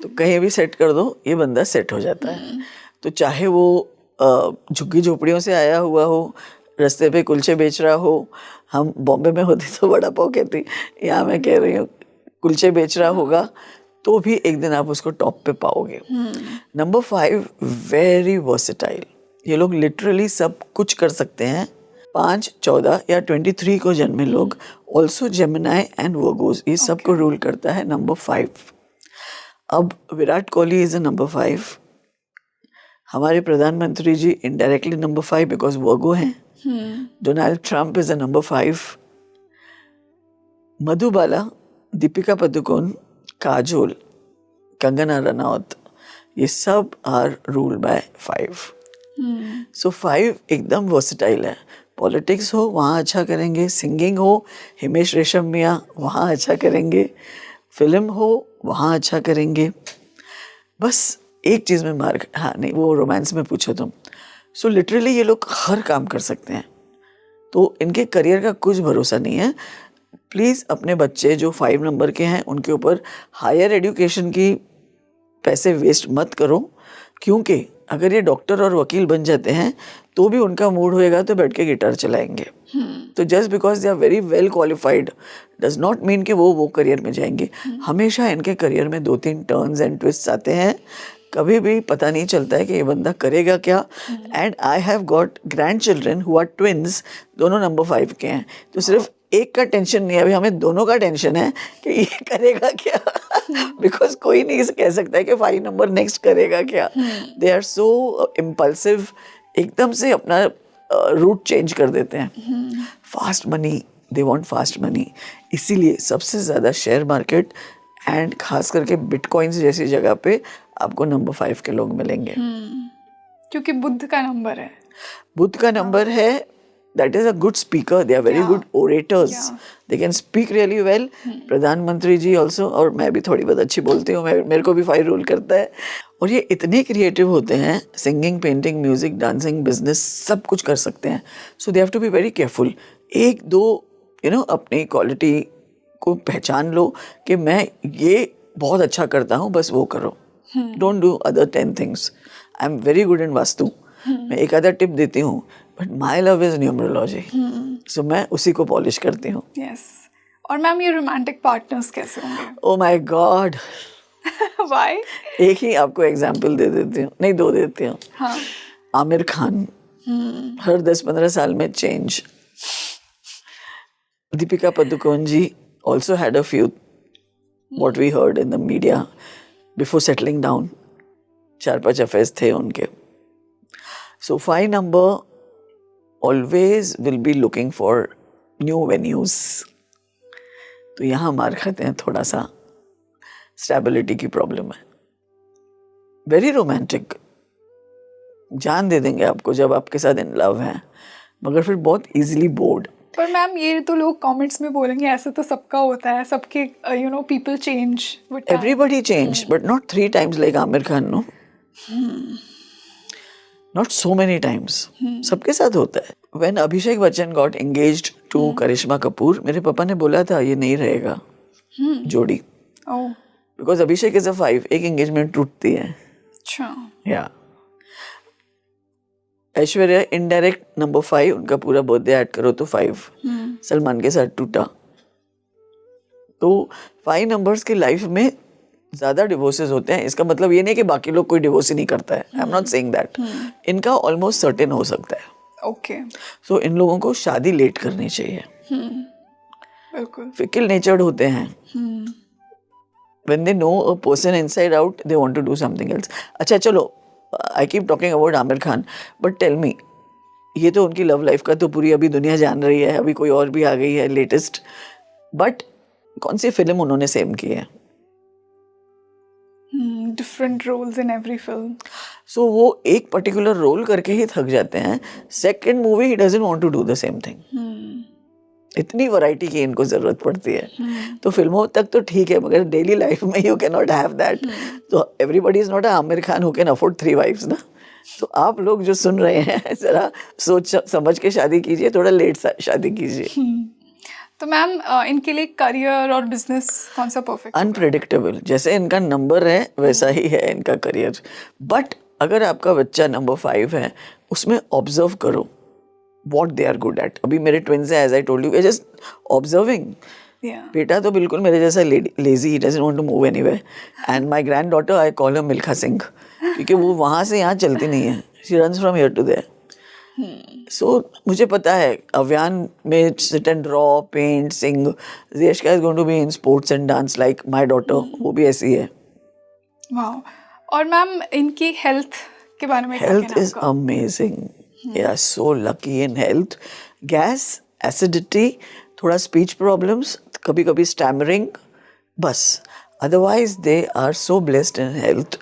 तो कहीं भी सेट कर दो, ये बंदा सेट हो जाता है। तो चाहे वो झुग्गी झोपड़ियों से आया हुआ हो, रास्ते पे कुलचे बेच रहा हो, हम बॉम्बे में होती तो वड़ा पाव कहती, यहाँ मैं कह रही हूँ कुलचे बेच रहा होगा, तो भी एक दिन आप उसको टॉप पे पाओगे। Number 5 very versatile. ये लोग लिटरली सब कुछ कर सकते हैं। 5, 14 या 23 को जन्मे लोग, ऑल्सो जेमिनाई एंड वर्गोस, ये सब को रूल करता है नंबर 5। अब Virat Kohli is a number 5। हमारे प्रधानमंत्री जी इनडायरेक्टली नंबर 5 बिकॉज वर्गो हैं। Donald Trump is a number 5। Madhubala, Deepika Padukone, Kajol, Kangana Ranaut, ये सब आर रूल्ड बाय 5। सो 5 एकदम वर्सेटाइल है। पॉलिटिक्स हो वहाँ अच्छा करेंगे, सिंगिंग हो हिमेश रेशमिया वहाँ अच्छा करेंगे, फिल्म हो वहाँ अच्छा करेंगे। बस एक चीज़ में मार्क, हाँ नहीं वो रोमांस में पूछो तुम। सो लिटरली ये लोग हर काम कर सकते हैं, तो इनके करियर का कुछ भरोसा नहीं है। प्लीज़ अपने बच्चे जो 5 नंबर के हैं उनके ऊपर हायर एजुकेशन की पैसे वेस्ट मत करो, क्योंकि अगर ये डॉक्टर और वकील बन जाते हैं तो भी उनका मूड होएगा तो बैठ के गिटार चलाएंगे। तो just because they are very well qualified does not mean कि वो करियर में जाएंगे। हमेशा इनके करियर में 2-3 टर्न्स एंड ट्विस्ट आते हैं, कभी भी पता नहीं चलता है कि ये बंदा करेगा क्या। And I have got grand children who are twins, दोनों नंबर 5 के हैं, तो सिर्फ एक का टेंशन नहीं है, अभी हमें दोनों का टेंशन है कि ये करेगा क्या। बिकॉज कोई नहीं कह सकता है कि 5 नंबर नेक्स्ट करेगा क्या। दे आर सो इम्पल्सिव, एकदम से अपना रूट चेंज कर देते हैं। Fast money, they want fast money, इसीलिए सबसे ज़्यादा शेयर मार्केट एंड खास करके बिटकॉइंस जैसी जगह पे आपको नंबर 5 के लोग मिलेंगे।
क्योंकि बुध का नंबर है,
बुध का नंबर है, that is a good speaker, they are very good orators, they can speak really well. प्रधानमंत्री जी ऑल्सो, और मैं भी थोड़ी बहुत अच्छी बोलती हूँ, मेरे को भी 5 रूल करता है। और ये इतने क्रिएटिव होते हैं, singing, painting, music, dancing, business सब कुछ कर सकते हैं। So they have to be very careful. 1-2 अपनी क्वालिटी को पहचान लो कि मैं ये बहुत अच्छा करता हूँ, बस वो करो। Don't do other 10 things. I am very good in vastu, मैं एक आधा टिप देती हूँ, but my love is numerology, so मैं उसी को पॉलिश करती हूँ।
यस। और मैम ये रोमांटिक पार्टनर्स कैसे होंगे?
ओ माय गॉड,
व्हाई?
एक ही आपको एग्जाम्पल दे देती हूँ, नहीं 2 देती हूँ।
हाँ।
आमिर खान, हर 10-15 साल में change. Deepika Padukone ji also had a few, what we heard in the media, before settling down, 4-5 affairs थे उनके। So 5 number always will be looking for new venues. तो यहाँ मार खाते हैं, थोड़ा सा स्टेबिलिटी की प्रॉब्लम है। वेरी रोमांटिक, जान दे देंगे आपको जब आपके साथ इन लव हैं, मगर फिर बहुत इजीली बोर्ड।
पर मैम ये तो लोग कमेंट्स में बोलेंगे ऐसा तो सबका होता है, सबके people change with time.
Everybody change but not 3 times like Aamir Khan, no, not so many times. सबके साथ होता है। When Abhishek Bachchan got engaged to Karisma Kapoor, मेरे पापा ने बोला था ये नहीं रहेगा जोड़ी, बिकॉज अभिषेक इज अ 5, एक एंगेजमेंट टूटती है।
अच्छा।
या ऐश्वर्या इनडायरेक्ट नंबर 5, उनका पूरा बर्थडे ऐड करो तो 5, सलमान के साथ टूटा। तो 5 नंबर्स की लाइफ में ज्यादा डिवोर्सेस होते हैं। इसका मतलब ये नहीं कि बाकी लोग कोई डिवोर्स ही नहीं करता है, आई एम नॉट सेइंग दैट। इनका ऑलमोस्ट सर्टेन हो सकता है।
ओके।
सो इन लोगों को शादी लेट करनी चाहिए।
बिल्कुल।
फिकल नेचर्ड होते हैं। When they know a person inside out, they want to do something else. अच्छा चलो, I keep talking about Aamir Khan, but tell me, ये तो उनकी लव लाइफ का तो पूरी अभी दुनिया जान रही है, अभी कोई और भी आ गई है लेटेस्ट, बट कौन सी फिल्म उन्होंने सेम की है?
Different roles in every film.
So वो एक पर्टिकुलर रोल करके ही थक जाते हैं। सेकेंड मूवी ही doesn't want to do the same thing. इतनी वैरायटी की इनको जरूरत पड़ती है। तो फिल्मों तक तो ठीक है, मगर डेली लाइफ में you can not have that. तो everybody is not a Aamir Khan who can afford 3 wives ना। तो आप लोग जो सुन रहे हैं जरा सोच समझ के शादी कीजिए, थोड़ा लेट शादी कीजिए।
तो मैम इनके लिए करियर और बिजनेस कौन सा परफेक्ट?
अनप्रेडिक्टेबल, जैसे इनका नंबर है वैसा ही है इनका करियर। बट अगर आपका बच्चा नंबर 5 है, उसमें ऑब्जर्व करो what they are good at. अभी मेरे ट्विन्स हैं, as I told you, just observing. बेटा तो बिल्कुल मेरे जैसा lazy, he doesn't want to move anywhere. And my granddaughter, I call her Milkha Singh, क्योंकि वो वहाँ से यहाँ चलती नहीं है. She runs from here to there. So मुझे पता है अव्यान में sit and draw, paint, sing. Ziyashka is going to be in sports and dance like my daughter. वो भी ऐसी है.
Wow. और मैम इनकी हेल्थ के बारे में क्या कहना है?
Health is amazing. They are so lucky in health. Gas, acidity, थोड़ा speech problems, कभी कभी stammering, बस. Otherwise they are so blessed in health.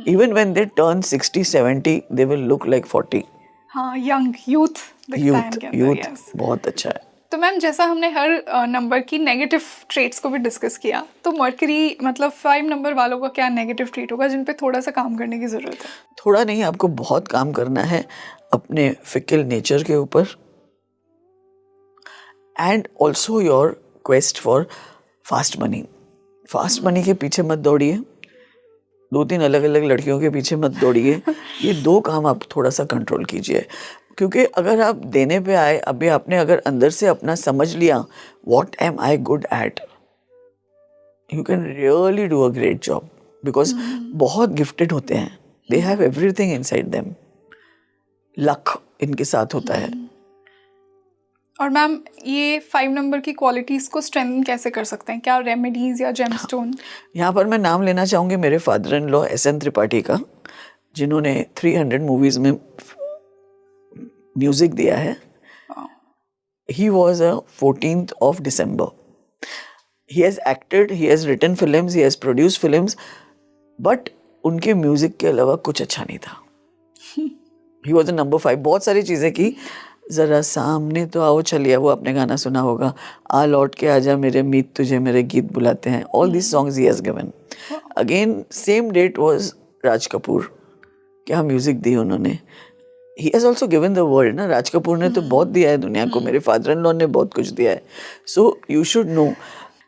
Even when they turn 60, 70, they will look like 40.
हाँ, young, youth दिखता है इनके अंदर।
Youth
yes.
बहुत अच्छा है।
तो मैम जैसा हमने हर नंबर की नेगेटिव ट्रेट्स को भी डिस्कस किया, तो मर्करी मतलब 5 नंबर वालों का क्या नेगेटिव ट्रेट होगा जिन पे थोड़ा सा काम करने की ज़रूरत है?
थोड़ा नहीं, आपको बहुत काम करना है अपने फिकल नेचर के ऊपर, and also your quest for fast money. Fast money के पीछे मत दौड़िए, 2-3 अलग अलग लड़कियों के पीछे मत दौड़िए। ये 2 काम आप थोड़ा सा कंट्रोल कीजिए, क्योंकि अगर आप देने पे आए, अभी आपने अगर अंदर से अपना समझ लिया what am I good at, you can really do a great job, because बहुत गिफ्टेड होते हैं, they have everything inside them, luck इनके साथ होता है।
और मैम ये 5 नंबर की क्वालिटीज़ को स्ट्रेंथन कैसे कर सकते हैं? क्या रेमेडीज या जेमस्टोन?
यहाँ पर मैं नाम लेना चाहूँगी मेरे father in law SN Tripathi का, जिन्होंने 300 मूवीज में म्यूजिक दिया है। He was a 14th of December. He has acted, he has written films, he has produced films, but उनके म्यूजिक के अलावा कुछ अच्छा नहीं था। He was a number 5। बहुत सारी चीज़ें की, ज़रा सामने तो आओ चलिए, वो आपने गाना सुना होगा, आ लौट के आजा मेरे मीत तुझे मेरे गीत बुलाते हैं। All these songs he has given. Again same date was Raj Kapoor, क्या म्यूजिक दी उन्होंने। He has also given the world ना, राज कपूर ने तो बहुत दिया है दुनिया को, मेरे फादर इन लॉ ने बहुत कुछ दिया है। So you should know।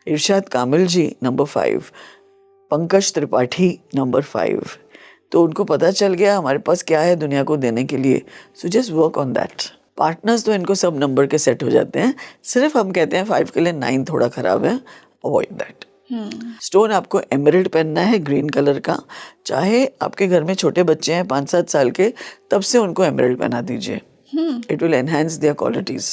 Irshad Kamil ji number 5, Pankaj Tripathi number 5, तो उनको पता चल गया हमारे पास क्या है दुनिया को देने के लिए। So just work on that। Partners तो इनको सब नंबर के सेट हो जाते हैं, सिर्फ हम कहते हैं 5 के लिए 9 थोड़ा खराब है, अवॉइड दैट। स्टोन आपको एमरल्ड पहनना है ग्रीन कलर का, चाहे आपके घर में छोटे बच्चे हैं 5-7 साल के, तब से उनको एमरल्ड पहना दीजिए, it will enhance there qualities.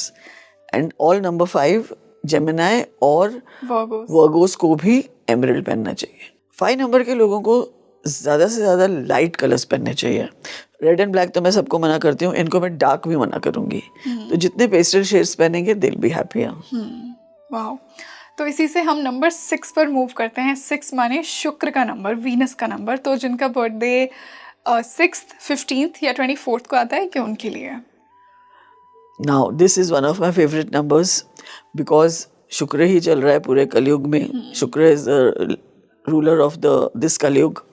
And all number 5 Gemini और वर्गोस को भी एमरल्ड पहनना चाहिए। 5 नंबर के लोगों को ज़्यादा से ज़्यादा लाइट कलर्स पहनने चाहिए। रेड एंड ब्लैक तो मैं सबको मना करती हूँ, इनको मैं डार्क भी मना करूँगी। तो जितने पेस्टल शेड्स पहनेंगे दिल भी हैप्पी है।
वाह। तो इसी से हम नंबर 6 पर मूव करते हैं। 6 माने शुक्र का नंबर, वीनस का नंबर। तो जिनका बर्थडे 6th, 15th या 24th को आता है, क्या उनके लिए?
Now this is one of my favourite numbers, because Shukra ही चल रहा है पूरे कलयुग में। Shukra is the ruler of this Kalyug.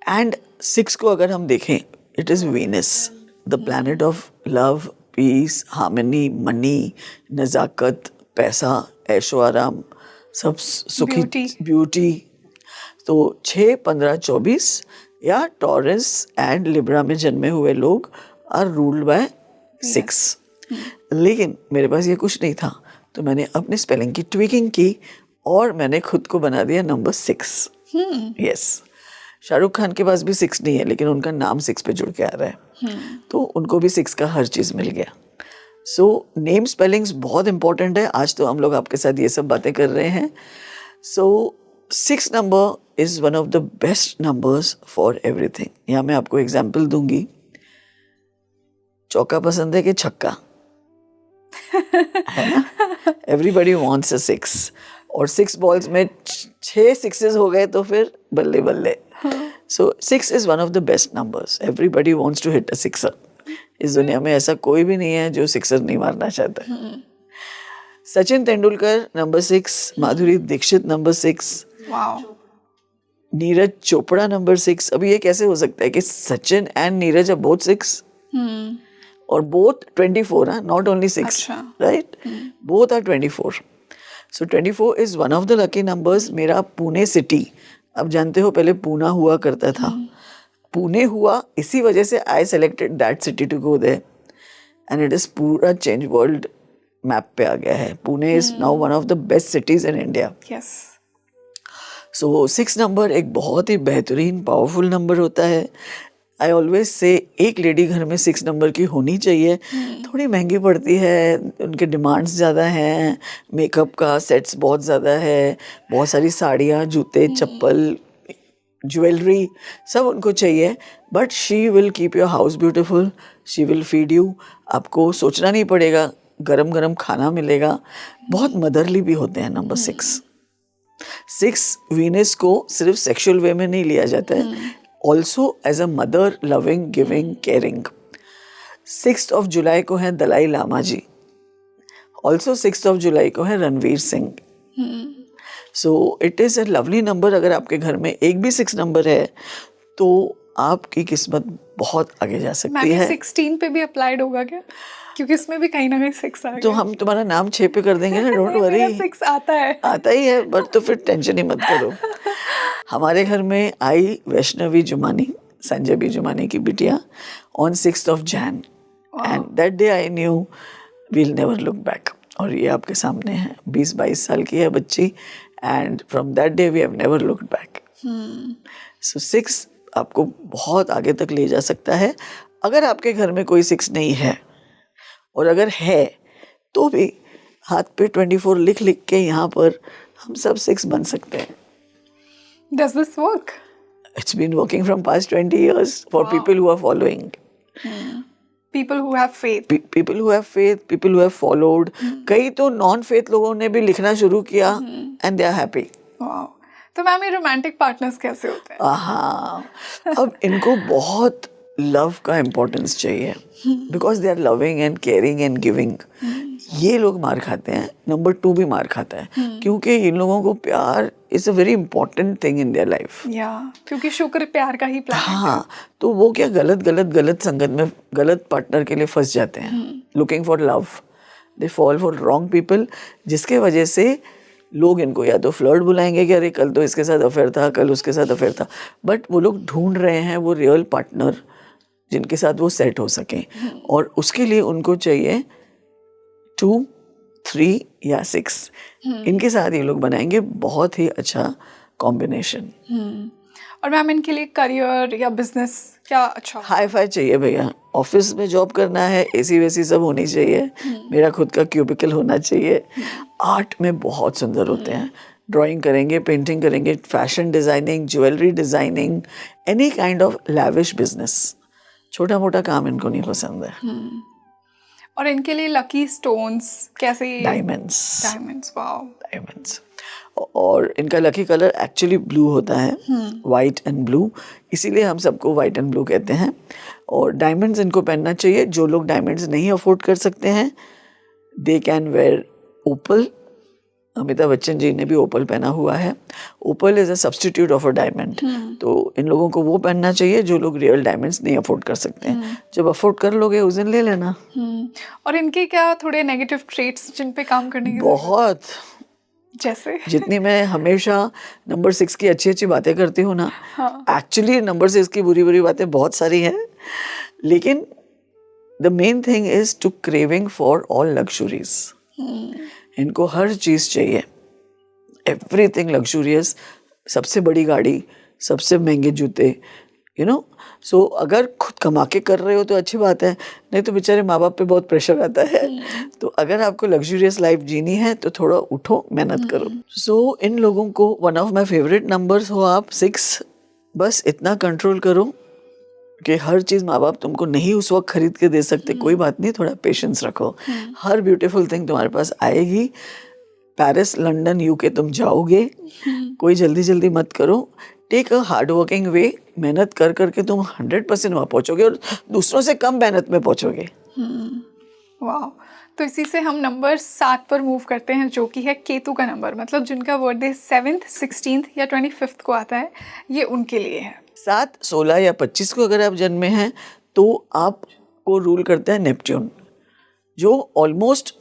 And 6 को अगर हम देखें, it is Venus, the planet of love, peace, harmony, money, नज़ाकत, पैसा, ऐशो आराम, सब सुखी, ब्यूटी। तो 6, 15, 24 या टॉरस एंड लिब्रा में जन्मे हुए लोग आर रूल्ड बाय 6। लेकिन मेरे पास ये कुछ नहीं था, तो मैंने अपनी स्पेलिंग की ट्विकिंग की और मैंने खुद को बना दिया नंबर 6। यस, शाहरुख खान के पास भी 6 नहीं है, लेकिन उनका नाम 6 पे जुड़ के आ रहा है, तो उनको भी 6 का हर चीज़ मिल गया। सो नेम स्पेलिंग्स बहुत इंपॉर्टेंट है। आज तो हम लोग आपके साथ ये सब बातें कर रहे हैं। सो 6 number is one of the best numbers for everything. यहाँ मैं आपको एग्जाम्पल दूंगी। चौका पसंद है कि छक्का? है ना, एवरीबडी वांट्स अ 6, और 6 बॉल्स में 6 6s हो गए तो फिर बल्ले बल्ले। So 6 is one of the best numbers. Everybody wants to hit a sixer. इस दुनिया में ऐसा कोई भी नहीं है जो सिक्सर नहीं मारना चाहता। Sachin Tendulkar number 6, Madhuri Dixit number 6, Neeraj Chopra number 6। अभी ये कैसे हो सकता है कि Sachin and Neeraj are both 6 और both 24, not only 6, right? Both are 24। So 24 is one of the lucky numbers. मेरा पुणे सिटी, अब जानते हो पहले पूना हुआ करता था, पुणे हुआ, इसी वजह से I selected that city to go there, and it is पूरा चेंज वर्ल्ड मैप पे आ गया है। Pune is now one of the best cities in India.
Yes.
So 6 number एक बहुत ही बेहतरीन पावरफुल नंबर होता है। आई ऑलवेज से एक लेडी घर में 6 नंबर की होनी चाहिए। थोड़ी महंगी पड़ती है, उनके डिमांड्स ज़्यादा हैं, मेकअप का सेट्स बहुत ज़्यादा है, बहुत सारी साड़ियाँ, जूते, चप्पल, ज्वेलरी सब उनको चाहिए, but she will keep your house beautiful, she will feed you. आपको सोचना नहीं पड़ेगा, गरम गरम खाना मिलेगा। बहुत मदरली भी होते हैं नंबर 6। 6 वीनस को सिर्फ सेक्सुअल वे में नहीं लिया जाता है, also as a mother, loving, giving, caring. 6 जुलाई को है दलाई लामा जी, ऑल्सो 6 जुलाई को है Ranveer Singh. So it is a lovely number. अगर आपके घर में एक भी 6 नंबर है तो आपकी किस्मत बहुत आगे जा सकती है।
16 पे भी अप्लाइड होगा क्या? क्योंकि इसमें भी कहीं ना कहीं 6 आ गया।
तो हम तुम्हारा नाम 6 पे कर देंगे ना, डोंट वरी।
मेरा 6 आता है।
आता ही है, बट तो फिर टेंशन ही मत करो। हमारे घर में आई वैष्णवी जुमानी, संजय बी जुमानी की बिटिया, on 6 Jan, and that day I knew we'll never look back. और ये आपके सामने है, 20-22 साल की है बच्ची, and from that day we have never looked back. So 6 आपको बहुत आगे तक ले जा सकता है। अगर आपके घर में कोई 6 नहीं है, और अगर है तो भी हाथ पे 24 लिख लिख के यहाँ पर हम सब 6 बन सकते हैं।
Does this work?
It's been working from past 20 years for people who are following.
People who have faith.
People who have faith, people who have followed. कई तो नॉन फेथ लोगों ने भी लिखना शुरू किया and they are happy.
Wow. तो ma'am ये रोमांटिक पार्टनर्स कैसे होते हैं?
हाँ, अब इनको बहुत लव का इम्पोर्टेंस चाहिए, because they are loving and caring and giving. ये लोग मार खाते हैं, नंबर 2 भी मार खाता है, क्योंकि इन लोगों को प्यार is a very important thing in their life.
या क्योंकि शुक्र प्यार का ही प्लान है।
हाँ, तो वो क्या गलत संगत में गलत पार्टनर के लिए फंस जाते हैं, looking for love, they fall for wrong people, जिसके वजह से लोग इनको या तो फ्लर्ट बुलाएंगे कि अरे कल तो इसके साथ अफेयर था, कल उसके साथ अफेयर था, बट वो लोग ढूंढ रहे हैं वो रियल पार्टनर जिनके साथ वो सेट हो सके, और उसके लिए उनको चाहिए 2, 3 या 6। इनके साथ ये लोग बनाएंगे बहुत ही अच्छा कॉम्बिनेशन।
और मैम इनके लिए करियर या बिजनेस क्या अच्छा?
हाई फाई चाहिए भैया, ऑफिस में जॉब करना है, एसी वेसी सब होनी चाहिए, मेरा खुद का क्यूबिकल होना चाहिए। आर्ट में बहुत सुंदर होते हैं, ड्राइंग करेंगे, पेंटिंग करेंगे, fashion designing, jewellery designing, any kind of lavish business. छोटा मोटा काम इनको नहीं पसंद है।
और इनके लिए लकी स्टोन्स कैसे?
डायमंड्स।
Wow,
diamonds. और इनका लकी कलर एक्चुअली ब्लू होता है, वाइट एंड ब्लू, इसीलिए हम सबको वाइट एंड ब्लू कहते हैं। और डायमंड्स इनको पहनना चाहिए। जो लोग डायमंड्स नहीं अफोर्ड कर सकते हैं, they can wear opal. Amitabh Bachchan ji ने भी ओपल पहना हुआ है। Opal is a substitute of a diamond, तो इन लोगों को वो पहनना चाहिए जो लोग रियल डायमंड्स नहीं अफोर्ड कर सकते हैं। जब अफोर्ड कर लोगे उस दिन ले लेना।
और इनके क्या थोड़े नेगेटिव ट्रेट्स जिन पे काम करने की?
बहुत,
जैसे
जितनी मैं हमेशा नंबर 6 की अच्छी बातें करती हूँ ना, एक्चुअली नंबर 6 की बुरी बातें बहुत सारी हैं, लेकिन the main thing is to craving for all luxuries. इनको हर चीज चाहिए, एवरीथिंग लग्जूरियस, सबसे बड़ी गाड़ी, सबसे महंगे जूते, यू नो। सो अगर खुद कमा के कर रहे हो तो अच्छी बात है, नहीं तो बेचारे माँ बाप पे बहुत प्रेशर आता है। तो अगर आपको लग्जूरियस लाइफ जीनी है तो थोड़ा उठो, मेहनत करो। सो इन लोगों को one of my favourite numbers हो आप 6। बस इतना कंट्रोल करो कि हर चीज़ माँ बाप तुमको नहीं उस वक्त खरीद के दे सकते, कोई बात नहीं, थोड़ा पेशेंस रखो, हर ब्यूटीफुल थिंग तुम्हारे पास आएगी। पेरिस, लंदन, यूके तुम जाओगे, कोई जल्दी मत करो। टेक अ हार्ड वर्किंग वे, मेहनत कर करके तुम 100% वहाँ पहुँचोगे और दूसरों से कम मेहनत में पहुँचोगे।
वाह, तो इसी से हम नंबर 7 पर मूव करते हैं, जो कि है केतु का नंबर। मतलब जिनका बर्थडे 7th, 16th या 25th को आता है, ये उनके लिए है।
7, 16 या 25 को अगर आप जन्मे हैं तो आपको रूल करता है नेपच्यून, जो ऑलमोस्ट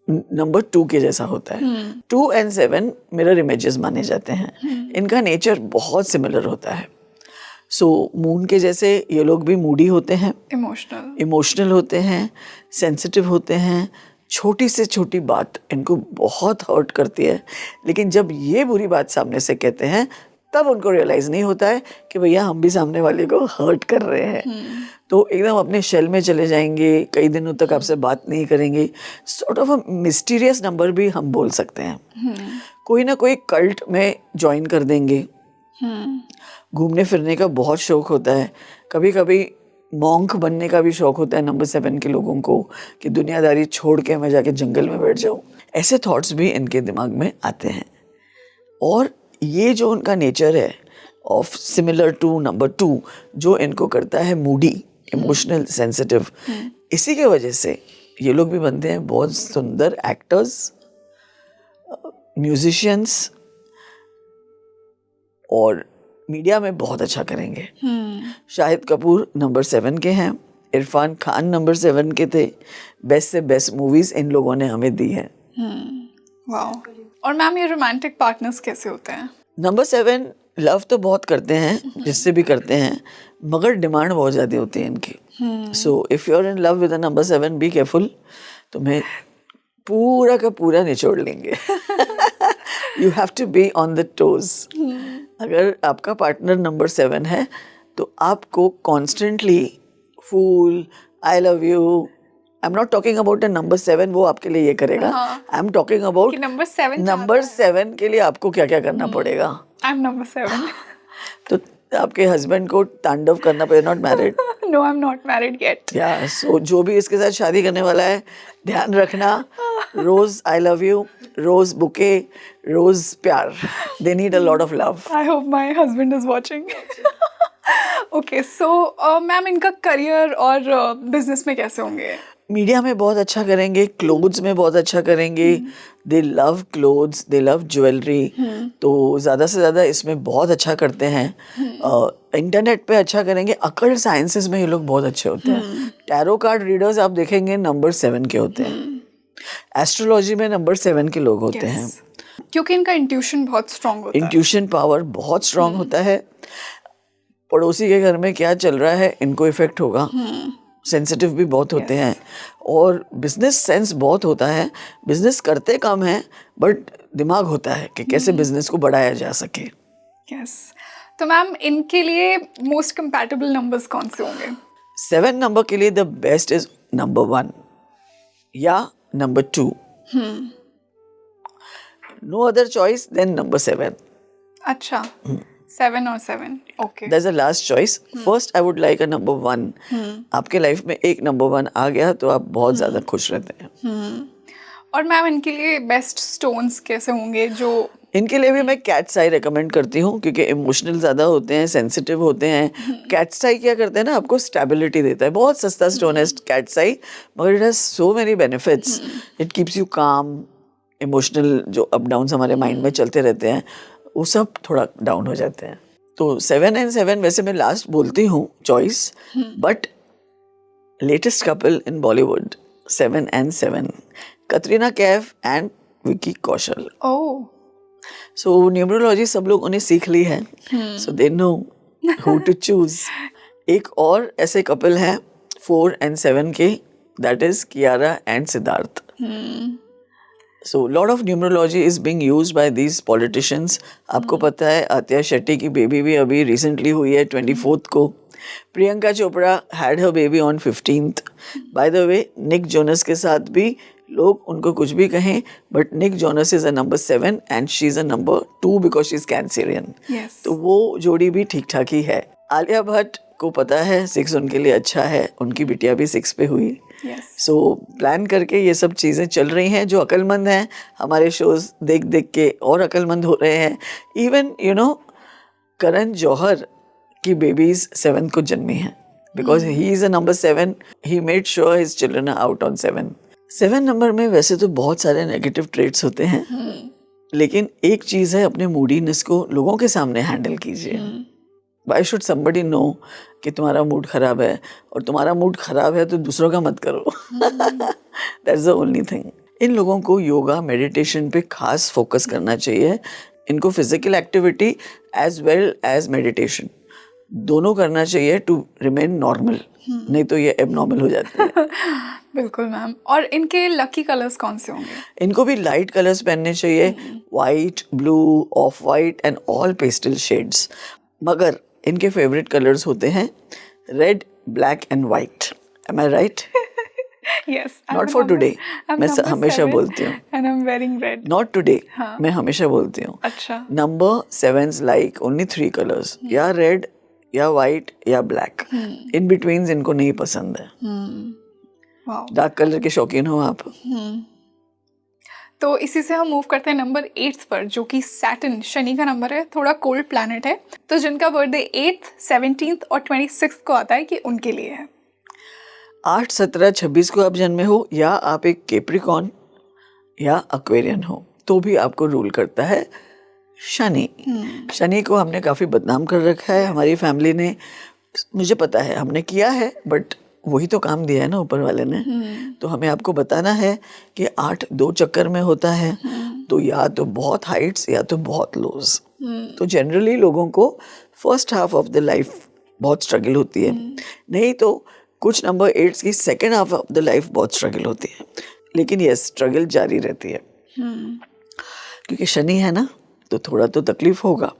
नंबर 2 के जैसा होता है। 2 and 7 मिरर इमेजेस माने जाते हैं। इनका नेचर बहुत सिमिलर होता है। सो मून के जैसे ये लोग भी मूडी होते हैं, इमोशनल होते हैं, सेंसिटिव होते हैं। छोटी से छोटी बात इनको बहुत हर्ट करती है, लेकिन जब ये बुरी बात सामने से कहते हैं तब उनको रियलाइज नहीं होता है कि भैया हम भी सामने वाले को हर्ट कर रहे हैं। तो एकदम अपने शेल में चले जाएंगे, कई दिनों तक आपसे बात नहीं करेंगे। Sort of a mysterious number भी हम बोल सकते हैं। कोई ना कोई कल्ट में ज्वाइन कर देंगे। घूमने फिरने का बहुत शौक होता है, कभी कभी मॉन्क बनने का भी शौक होता है नंबर 7 के लोगों को, कि दुनियादारी छोड़ के मैं जाके जंगल में बैठ जाऊं। ऐसे थॉट्स भी इनके दिमाग में आते हैं। और ये जो उनका नेचर है ऑफ सिमिलर टू नंबर 2, जो इनको करता है मूडी, इमोशनल, सेंसिटिव, इसी के वजह से ये लोग भी बनते हैं बहुत सुंदर एक्टर्स, म्यूजिशियंस, और मीडिया में बहुत अच्छा करेंगे। शाहिद कपूर नंबर 7 के हैं, इरफान खान नंबर 7 के थे। बेस्ट से बेस्ट मूवीज इन लोगों ने हमें दी है।
वाओ। और मैम ये रोमांटिक पार्टनर्स कैसे होते हैं?
नंबर 7 लव तो बहुत करते हैं, जिससे भी करते हैं, मगर डिमांड बहुत ज़्यादा होती है इनकी। So if you are in love with a number 7, be careful, तुम्हें पूरा का पूरा निचोड़ लेंगे। You have to be on the toes. अगर आपका पार्टनर नंबर 7 है तो आपको constantly full, I love you, I am not talking about a number 7, वो आपके लिए ये करेगा। I am talking about number 7 के लिए आपको क्या क्या करना पड़ेगा।
I M number 7।
तो आपके हस्बैंड को तांडव करना पड़ेगा। Not married?
No, I am not married yet.
या सो जो भी इसके साथ शादी करने वाला है, ध्यान रखना, रोज आई लव यू, रोज बुके, रोज प्यार, they need a lot of love.
I hope my husband is watching. Okay, so ma'am इनका करियर और बिजनेस में कैसे होंगे?
मीडिया में बहुत अच्छा करेंगे, क्लोथ्स में बहुत अच्छा करेंगे। दे लव क्लोथ्स, दे लव ज्वेलरी, तो ज़्यादा से ज़्यादा इसमें बहुत अच्छा करते हैं। इंटरनेट पे अच्छा करेंगे। अकल्ट साइंसेस में ये लोग बहुत अच्छे होते हैं। टैरो कार्ड रीडर्स आप देखेंगे नंबर 7 के होते हैं। एस्ट्रोलॉजी में नंबर 7 के लोग होते हैं,
क्योंकि इनका इंट्यूशन बहुत स्ट्रांग होता है।
इंट्यूशन पावर बहुत स्ट्रांग होता है। पड़ोसी के घर में क्या चल रहा है इनको इफेक्ट होगा। सेंसिटिव भी बहुत होते हैं, और बिजनेस सेंस बहुत होता है। बिजनेस करते कम है, बट दिमाग होता है कि कैसे बिजनेस को बढ़ाया जा सके।
यस। तो मैम इनके लिए मोस्ट कंपैटिबल नंबर्स कौन से होंगे?
7 नंबर के लिए द बेस्ट इज नंबर 1 या number 2। No other choice then number 7।
अच्छा, 7 और 7, okay.
That's the last choice. First, I would like a number 1. आपके लाइफ में एक नंबर 1 आ गया तो आप बहुत ज़्यादा खुश रहते हैं।
और मैम इनके लिए बेस्ट स्टोन्स कैसे होंगे? जो
इनके लिए भी मैं कैट्स आई रेकमेंड करती हूँ, क्योंकि इमोशनल ज़्यादा होते हैं, सेंसिटिव होते हैं। कैट्स आई क्या करते हैं ना, आपको स्टेबिलिटी देता है। बहुत सस्ता स्टोन है कैट्स आई, मगर it has so many benefits. It keeps you काम। इमोशनल जो अप डाउन हमारे माइंड में चलते रहते हैं, वो सब थोड़ा डाउन हो जाते हैं। तो 7 and 7 वैसे मैं लास्ट बोलती हूँ choice, but latest couple in Bollywood 7 and 7, Katrina Kaif and Vicky Kaushal.
Oh,
so numerology सब लोगों ने सीख ली है, so they know who to choose. एक और ऐसे कपल हैं 4 and 7 के, that is Kiara and Siddharth. So lot of numerology is being used by these politicians. आपको पता है आतिया शेट्टी की बेबी भी अभी रिसेंटली हुई है 24th को। Priyanka Chopra had her baby on 15th. By the way, Nick Jonas के साथ भी लोग उनको कुछ भी कहें, but Nick Jonas is a number 7 and she is a number 2 because she is Cancerian.
yes.
तो वो जोड़ी भी ठीक ठाक ही है। आलिया भट्ट को पता है 6 उनके लिए अच्छा है, उनकी बिटिया भी 6 पे हुई। सो प्लान करके ये सब चीज़ें चल रही हैं। जो अक्लमंद हैं हमारे शोज देख देख के और अक्लमंद हो रहे हैं। Even you know Karan Johar की बेबीज 7 को जन्मी हैं, because he is a number 7। He made sure his children are out on 7। 7 number में वैसे तो बहुत सारे नेगेटिव ट्रेट्स होते हैं, लेकिन एक चीज़ है, अपने मूडीनेस को लोगों के सामने हैंडल कीजिए। Why should somebody know कि तुम्हारा मूड खराब है, और तुम्हारा मूड खराब है तो दूसरों का मत करो। That's the only thing. इन लोगों को योगा मेडिटेशन पे खास फोकस करना चाहिए। इनको physical activity as well as meditation दोनों करना चाहिए टू रिमेन नॉर्मल, नहीं तो ये एबनॉर्मल हो जाते हैं।
बिल्कुल मैम। और इनके लकी कलर्स कौन से होंगे?
इनको भी लाइट कलर्स पहनने चाहिए, white, blue, off white and all pastel shades. मगर इनके फेवरेट कलर्स होते हैं red, black and white. Am I right?
Yes.
Not for today, मैं हमेशा बोलती हूँ।
And I'm wearing red.
Not today, मैं हमेशा बोलती हूँ।
अच्छा।
नंबर 7 लाइक ओनली 3 कलर्स, या रेड या वाइट या ब्लैक। इन बिटवीन इनको नहीं पसंद है।
Wow.
डार्क कलर के शौकीन हो आप?
तो इसी से हम मूव करते हैं नंबर 8 पर, जो कि सैटर्न, शनि का नंबर है, थोड़ा कोल्ड प्लैनेट है। तो जिनका बर्थडे 8th, 17th और 26th को आता है, कि उनके लिए है।
8, 17, 26 को आप जन्मे हो या आप एक कैप्रिकॉर्न या एक्वेरियन हो तो भी आपको रूल करता है शनि। शनि को हमने काफ़ी बदनाम कर रखा है हमारी फैमिली ने, मुझे पता है हमने किया है, बट वही तो काम दिया है ना ऊपर वाले ने। तो हमें आपको बताना है कि 8 2 चक्कर में होता है, तो या तो बहुत हाइट्स या तो बहुत लोज। तो जनरली लोगों को first half of the life बहुत स्ट्रगल होती है, नहीं तो कुछ नंबर 8 की second half of the life बहुत स्ट्रगल होती है, लेकिन ये स्ट्रगल जारी रहती है क्योंकि शनि है ना, तो थोड़ा तो तकलीफ होगा,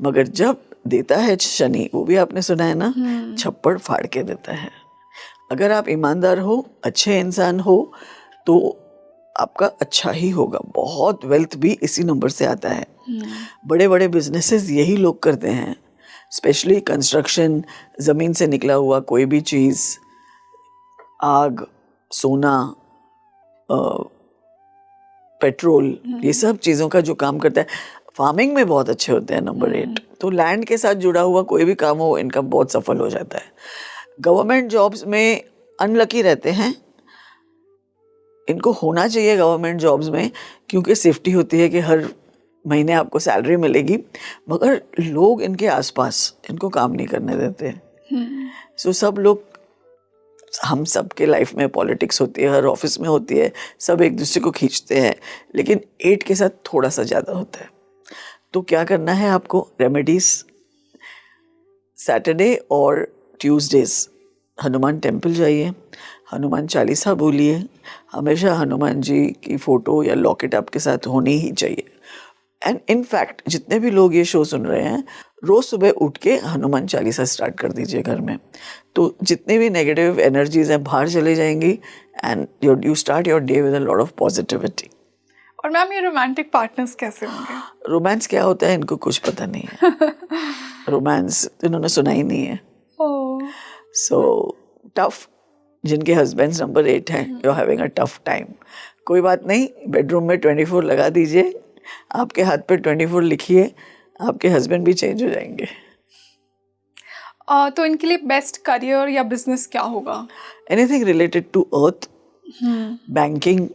मगर जब देता है शनि, वो भी आपने सुना है ना, छप्पड़ फाड़ के देता है। अगर आप ईमानदार हो, अच्छे इंसान हो, तो आपका अच्छा ही होगा। बहुत वेल्थ भी इसी नंबर से आता है। बड़े बड़े बिजनेसेस यही लोग करते हैं, स्पेशली कंस्ट्रक्शन, ज़मीन से निकला हुआ कोई भी चीज़, आग, सोना, पेट्रोल, ये सब चीज़ों का जो काम करता है। फार्मिंग में बहुत अच्छे होते हैं नंबर 8, तो लैंड के साथ जुड़ा हुआ कोई भी काम हो, इनका बहुत सफल हो जाता है। गवर्नमेंट जॉब्स में अनलकी रहते हैं, इनको होना चाहिए गवर्नमेंट जॉब्स में, क्योंकि सेफ्टी होती है कि हर महीने आपको सैलरी मिलेगी, मगर लोग इनके आसपास इनको काम नहीं करने देते। सो सब लोग, हम सब के लाइफ में पॉलिटिक्स होती है, हर ऑफिस में होती है, सब एक दूसरे को खींचते हैं, लेकिन 8 के साथ थोड़ा सा ज़्यादा होता है। तो क्या करना है आपको, रेमेडीज, सैटरडे और ट्यूसडेज हनुमान टेम्पल जाइए, हनुमान चालीसा बोलिए, हमेशा हनुमान जी की फ़ोटो या लॉकेट आपके साथ होनी ही चाहिए। एंड इन फैक्ट जितने भी लोग ये शो सुन रहे हैं, रोज़ सुबह उठ के हनुमान चालीसा स्टार्ट कर दीजिए घर में, तो जितने भी नेगेटिव एनर्जीज हैं बाहर चले जाएंगी and you start your day with a lot of positivity.
और मैम ये रोमांटिक पार्टनर्स कैसे होंगे?
रोमांस क्या होता है इनको कुछ पता नहीं है। रोमांस इन्होंने सुना ही नहीं है। सो टफ, जिनके हस्बैंड्स नंबर 8 हैं, you are having a tough time. कोई बात नहीं, बेडरूम में 24 लगा दीजिए, आपके हाथ पे 24 लिखिए, आपके हस्बैंड भी चेंज हो जाएंगे।
तो इनके लिए बेस्ट करियर या बिजनेस क्या होगा?
Anything related to earth, banking,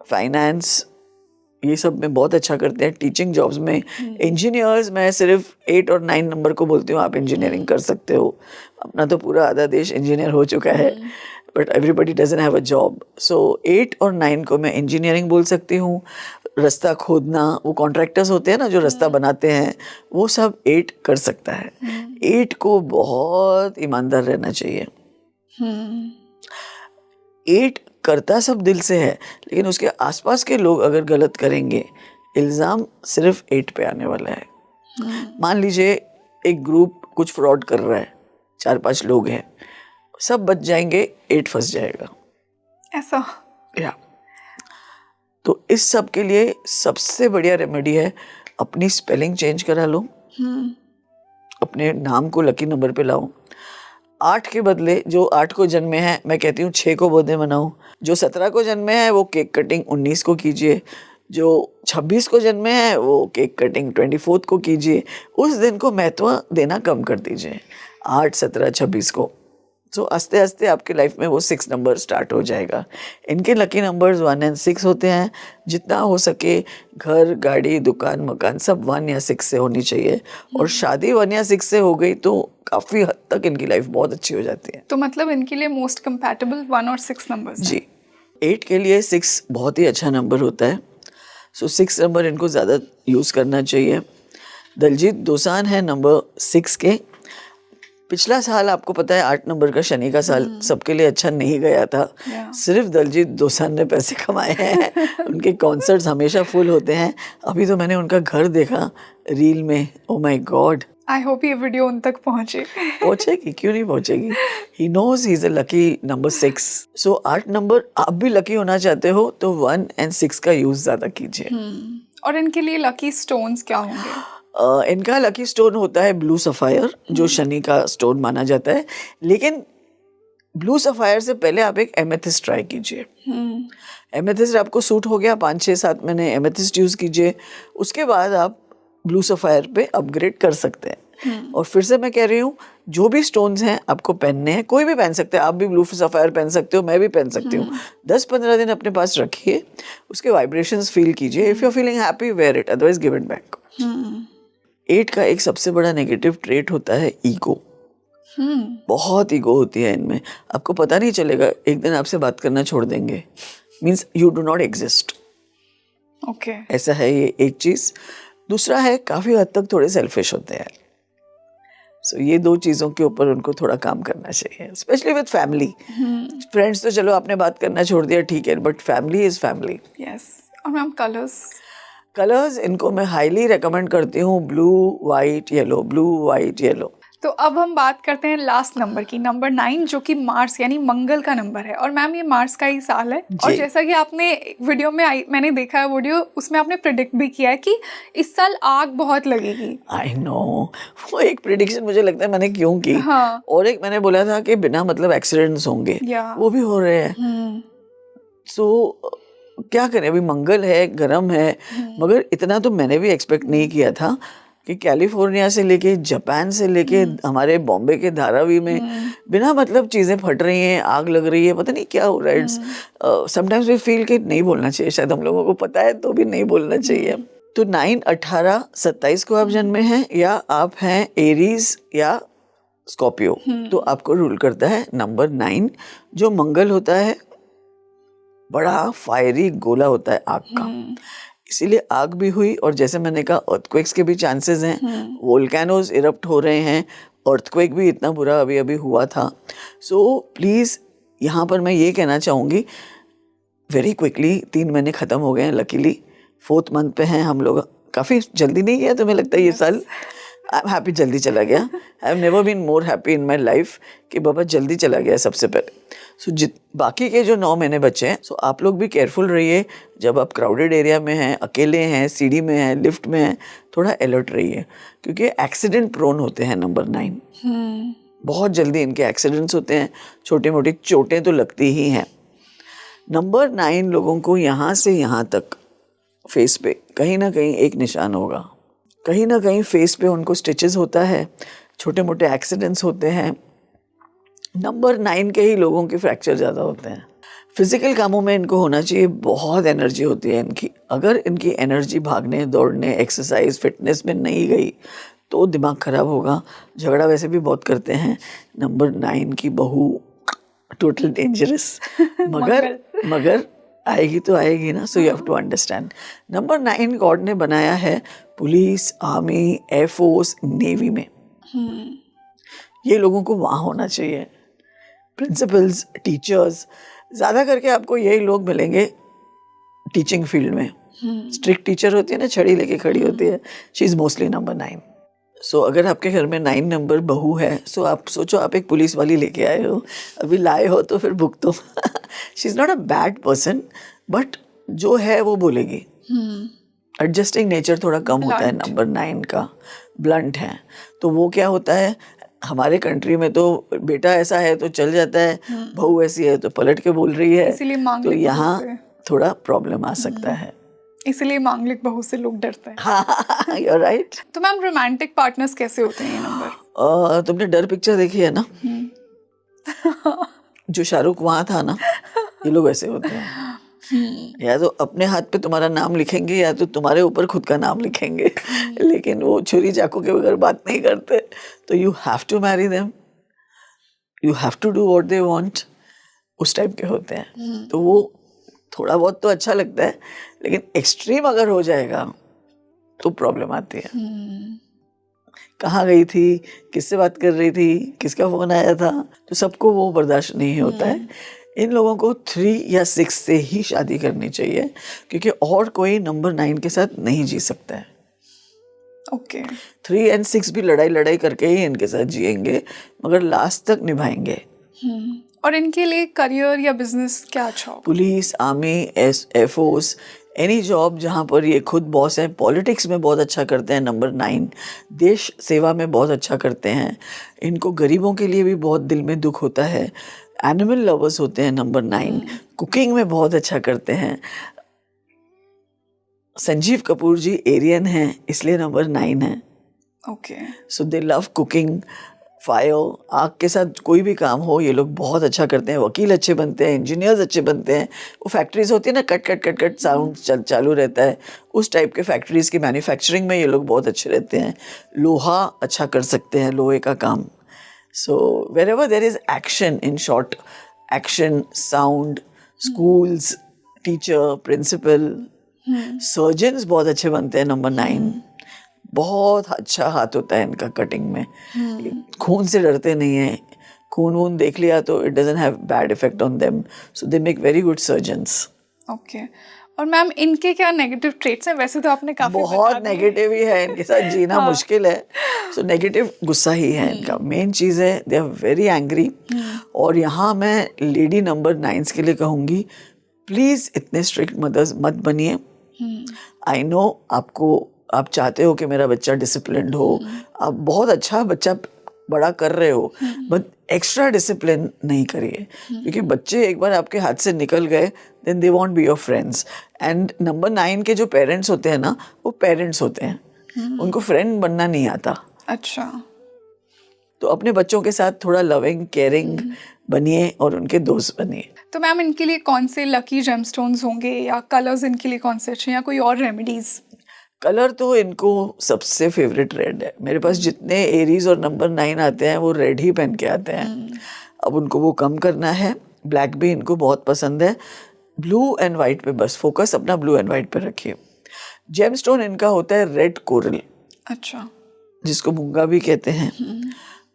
finance, ये सब में बहुत अच्छा करते हैं। टीचिंग जॉब्स में, इंजीनियर्स, मैं सिर्फ 8 और 9 नंबर को बोलती हूँ, आप इंजीनियरिंग कर सकते हो। अपना तो पूरा आधा देश इंजीनियर हो चुका है, but everybody doesn't have a job. So 8 और 9 को मैं इंजीनियरिंग बोल सकती हूँ। रास्ता खोदना, वो कॉन्ट्रैक्टर्स होते हैं ना जो रास्ता बनाते हैं, वो सब 8 कर सकता है। 8 को बहुत ईमानदार रहना चाहिए। 8 करता सब दिल से है, लेकिन उसके आसपास के लोग अगर गलत करेंगे, इल्ज़ाम सिर्फ 8 पे आने वाला है। मान लीजिए एक ग्रुप कुछ फ्रॉड कर रहा है, 4-5 लोग हैं, सब बच जाएंगे, 8 फंस जाएगा।
ऐसा?
या तो इस सब के लिए सबसे बढ़िया रेमेडी है, अपनी स्पेलिंग चेंज करा लो, अपने नाम को लकी नंबर पे लाओ। 8 के बदले जो 8 को जन्मे हैं, मैं कहती हूँ 6 को बर्थडे मनाओ। जो 17 को जन्मे हैं वो केक कटिंग 19 को कीजिए। जो 26 को जन्मे हैं वो केक कटिंग 24 को कीजिए। उस दिन को महत्व देना कम कर दीजिए, 8, 17, 26 को। सो आस्ते आस्ते आपके लाइफ में वो 6 नंबर स्टार्ट हो जाएगा। इनके लकी नंबर्स 1 और 6 होते हैं। जितना हो सके घर, गाड़ी, दुकान, मकान सब 1 या 6 से होनी चाहिए, और शादी 1 या 6 से हो गई तो काफ़ी हद तक इनकी लाइफ बहुत अच्छी हो जाती है।
तो मतलब इनके लिए मोस्ट कंपैटिबल 1 और 6 नंबर्स
जी। 8 के लिए 6 बहुत ही अच्छा नंबर होता है। सो 6 नंबर इनको ज़्यादा यूज़ करना चाहिए। दलजीत दोसांझ है नंबर 6 के। पिछला साल आपको पता है 8 नंबर का शनि का साल सबके लिए अच्छा नहीं गया था। सिर्फ दलजीत दोसांझ ने पैसे कमाए हैं। उनके कॉन्सर्ट्स हमेशा फुल होते हैं। अभी तो मैंने उनका घर देखा रील में, oh my god.
I hope ये वीडियो उन तक पहुंचे।
पहुंचेगी, क्यों नहीं पहुंचेगी। He knows he is a lucky number 6। So 8 number आप भी लकी होना चाहते हो तो 1 और 6 का यूज ज्यादा कीजिए।
और इनके लिए लकी स्टोन्स क्या होंगे?
इनका लकी स्टोन होता है ब्लू सफायर, जो शनि का स्टोन माना जाता है। लेकिन ब्लू सफायर से पहले आप एक एमेथिस्ट ट्राई कीजिए। एमेथिस्ट आपको सूट हो गया, 5, 6, 7 महीने एमेथिस्ट यूज कीजिए, उसके बाद आप ब्लू सफायर पे अपग्रेड कर सकते हैं। और फिर से मैं कह रही हूँ, जो भी स्टोन्स हैं आपको पहनने हैं, कोई भी पहन सकते हैं, आप भी ब्लू सफायर पहन सकते हो, मैं भी पहन सकती हूँ। 10-15 दिन अपने पास रखिए, उसके वाइब्रेशंस फील कीजिए। If you are feeling happy, wear it, otherwise give it back. 8 का एक सबसे बड़ा नेगेटिव ट्रेट होता है ईगो। बहुत ईगो होती है इनमें, आपको पता नहीं चलेगा, एक दिन आपसे बात करना छोड़ देंगे, means you do not exist.
Okay,
ऐसा है ये एक चीज। दूसरा है, काफी हद तक थोड़े सेल्फिश होते हैं। सो ये 2 चीजों के ऊपर उनको थोड़ा काम करना चाहिए, स्पेशली विद फैमिली। फ्रेंड्स तो चलो आपने बात करना छोड़ दिया, ठीक है, but family is family.
Yes. और मैम
कलर्स इनको मैं हाईली रेकमेंड करती हूँ, blue white yellow, blue white yellow.
तो अब हम बात करते हैं लास्ट नंबर की, नंबर 9, जो कि मार्स यानी मंगल का नंबर है। और मैम ये मार्स का ही साल है, और जैसा कि आपने वीडियो में मैंने देखा है वीडियो, उसमें आपने प्रिडिक्ट भी किया है कि इस साल आग बहुत लगेगी।
आई नो, वो एक प्रिडिक्शन मुझे लगता है मैंने क्यों की।
हाँ।
और एक मैंने बोला था कि बिना मतलब एक्सीडेंट्स होंगे, वो भी हो रहे हैं। सो क्या करें, अभी मंगल है, गर्म है, मगर इतना तो मैंने भी एक्सपेक्ट नहीं किया था कि कैलिफोर्निया से लेके जापान से लेके हमारे बॉम्बे के धारावी में बिना मतलब चीजें फट रही हैं, आग लग रही है, पता नहीं क्या हो रहा है। इट्स समटाइम्स वी फील कि नहीं बोलना चाहिए, शायद हम लोगों को पता है तो भी नहीं बोलना चाहिए। तो 9, 18, 27 को आप जन्मे हैं, या आप हैं एरीज या स्कॉर्पियो, तो आपको रूल करता है नंबर 9, जो मंगल होता है, बड़ा फायरी गोला होता है आग का, इसीलिए आग भी हुई। और जैसे मैंने कहा, अर्थक्वेक्स के भी चांसेस हैं, वोल्केनोज इरप्ट हो रहे हैं, अर्थक्वेक भी इतना बुरा अभी अभी हुआ था। सो प्लीज़ यहाँ पर मैं ये कहना चाहूँगी, वेरी क्विकली 3 महीने ख़त्म हो गए हैं, लकीली 4th मंथ पे हैं हम लोग। काफ़ी जल्दी नहीं गया, तुम्हें लगता है ये साल? आई एम हैप्पी जल्दी चला गया। I have never been more happy in my life कि बाबा जल्दी चला गया सबसे पहले। सो बाकी के जो 9 महीने बचे हैं, सो आप लोग भी केयरफुल रहिए। जब आप क्राउडेड एरिया में हैं, अकेले हैं, सीढ़ी में हैं, लिफ्ट में हैं, थोड़ा अलर्ट रहिए, क्योंकि एक्सीडेंट प्रोन होते हैं नंबर 9। बहुत जल्दी इनके एक्सीडेंट्स होते हैं, छोटी मोटी चोटें तो लगती ही हैं। नंबर 9 लोगों को यहाँ से यहाँ तक फेस पे कहीं ना कहीं एक निशान होगा, कहीं ना कहीं फेस पे उनको स्टिचेस होता है, छोटे मोटे एक्सीडेंट्स होते हैं। नंबर 9 के ही लोगों के फ्रैक्चर ज़्यादा होते हैं। फिजिकल कामों में इनको होना चाहिए, बहुत एनर्जी होती है इनकी। अगर इनकी एनर्जी भागने, दौड़ने, एक्सरसाइज, फिटनेस में नहीं गई तो दिमाग खराब होगा। झगड़ा वैसे भी बहुत करते हैं। नंबर 9 की बहू टोटल डेंजरस, मगर आएगी तो आएगी ना, so you have to understand. Number 9 god ने बनाया है पुलिस, आर्मी, एयरफोर्स, नेवी में। ये लोगों को वहाँ होना चाहिए। प्रिंसिपल्स, टीचर्स, ज़्यादा करके आपको यही लोग मिलेंगे टीचिंग फील्ड में। स्ट्रिक्ट टीचर होती है ना, छड़ी लेके खड़ी होती है, शी इज़ मोस्टली नंबर 9। सो अगर आपके घर में 9 नंबर बहू है, सो आप सोचो आप एक पुलिस वाली लेके आए हो, अभी लाए हो तो फिर भुगतो। She is not a bad person, but जो है वो बोलेगी। एडजस्टिंग नेचर थोड़ा कम होता है नंबर 9 का, ब्लंट है। तो वो क्या होता है, हमारे कंट्री में तो बेटा ऐसा है तो चल जाता है, बहू ऐसी है तो पलट के बोल रही है, तो यहाँ थोड़ा प्रॉब्लम आ सकता है।
इसलिए मांगलिक बहू से लोग डरते हैं।
हाँ, you're right।
तो मैम रोमांटिक पार्टनर्स कैसे होते हैं ये नंबर?
तुमने डर पिक्चर देखी है ना? जो शाहरुख वहाँ था ना, ये लोग ऐसे होते हैं। या तो अपने हाथ पे तुम्हारा नाम लिखेंगे, या तो तुम्हारे ऊपर खुद का नाम लिखेंगे। लेकिन वो छुरी चाकू के बगैर बात नहीं करते। तो you have to marry them, you have to do what they want, उस टाइप के होते हैं। तो वो थोड़ा बहुत तो अच्छा लगता है, लेकिन एक्सट्रीम अगर हो जाएगा तो प्रॉब्लम आती है। कहाँ गई थी, किससे बात कर रही थी, किसका फोन आया था, तो सबको वो बर्दाश्त नहीं होता है। इन लोगों को 3 या 6 से ही शादी करनी चाहिए, क्योंकि और कोई नंबर 9 के साथ नहीं जी सकता है।
ओके।
3 और 6 भी लड़ाई करके ही इनके साथ जिएंगे, मगर लास्ट तक निभाएंगे।
और इनके लिए करियर या बिजनेस क्या अच्छा होगा?
Police, army, air force, any job जहाँ पर ये खुद बॉस है। पॉलिटिक्स में बहुत अच्छा करते हैं नंबर 9। देश सेवा में बहुत अच्छा करते हैं। इनको गरीबों के लिए भी बहुत दिल में दुख होता है। एनिमल लवर्स होते हैं नंबर 9। कुकिंग में बहुत अच्छा करते हैं। संजीव कपूर जी एरियन हैं, इसलिए नंबर 9 है।
ओके।
सो दे लव कुकिंग, फायर, आग के साथ कोई भी काम हो ये लोग बहुत अच्छा करते हैं। वकील अच्छे बनते हैं, इंजीनियर्स अच्छे बनते हैं। वो फैक्ट्रीज होती है ना, cut cut cut cut sound चालू रहता है, उस टाइप के फैक्ट्रीज की मैन्युफैक्चरिंग में ये लोग बहुत अच्छे रहते हैं। लोहा अच्छा कर सकते हैं, लोहे का काम। सो wherever there is action, in short, action, sound, schools, teacher, principal, surgeons बहुत अच्छे बनते हैं। नंबर 9 बहुत अच्छा हाथ होता है इनका कटिंग में, खून से डरते नहीं है। खून वून देख लिया तो it doesn't have bad effect on them, so they make very good surgeons.
Okay. और मैम इनके क्या नेगेटिव ट्रेट्स हैं? वैसे तो आपने काफी
बहुत
बता दिए।
नेगेटिव ही है, इनके साथ जीना मुश्किल है। सो नेगेटिव गुस्सा ही है इनका मेन चीज़ है। They are very angry. और यहाँ मैं लेडी नंबर 9 के लिए कहूँगी, प्लीज़ इतने स्ट्रिक्ट मदर्स मत बनिए। आई नो आप चाहते हो कि मेरा बच्चा डिसिप्लिन्ड हो, आप बहुत अच्छा बच्चा बड़ा कर रहे हो, बट एक्स्ट्रा डिसिप्लिन नहीं करिए, क्योंकि बच्चे एक बार आपके हाथ से निकल गए then they won't be your friends. And number 9 के जो पेरेंट्स होते हैं ना, वो पेरेंट्स होते हैं, उनको फ्रेंड बनना नहीं आता।
अच्छा।
तो अपने बच्चों के साथ थोड़ा लविंग केयरिंग बनिए और उनके दोस्त बनिए।
तो मैम इनके लिए कौन से लकी जेमस्टोन्स होंगे, या कलर्स इनके लिए कौन से अच्छे, या कोई और रेमेडीज?
कलर तो इनको सबसे फेवरेट रेड है। मेरे पास जितने एरीज और नंबर 9 आते हैं वो रेड ही पहन के आते हैं। अब उनको वो कम करना है। ब्लैक भी इनको बहुत पसंद है। ब्लू एंड वाइट पे बस फोकस अपना ब्लू एंड वाइट पे रखिए। जेमस्टोन इनका होता है रेड कोरल,
अच्छा।
जिसको मूंगा भी कहते हैं,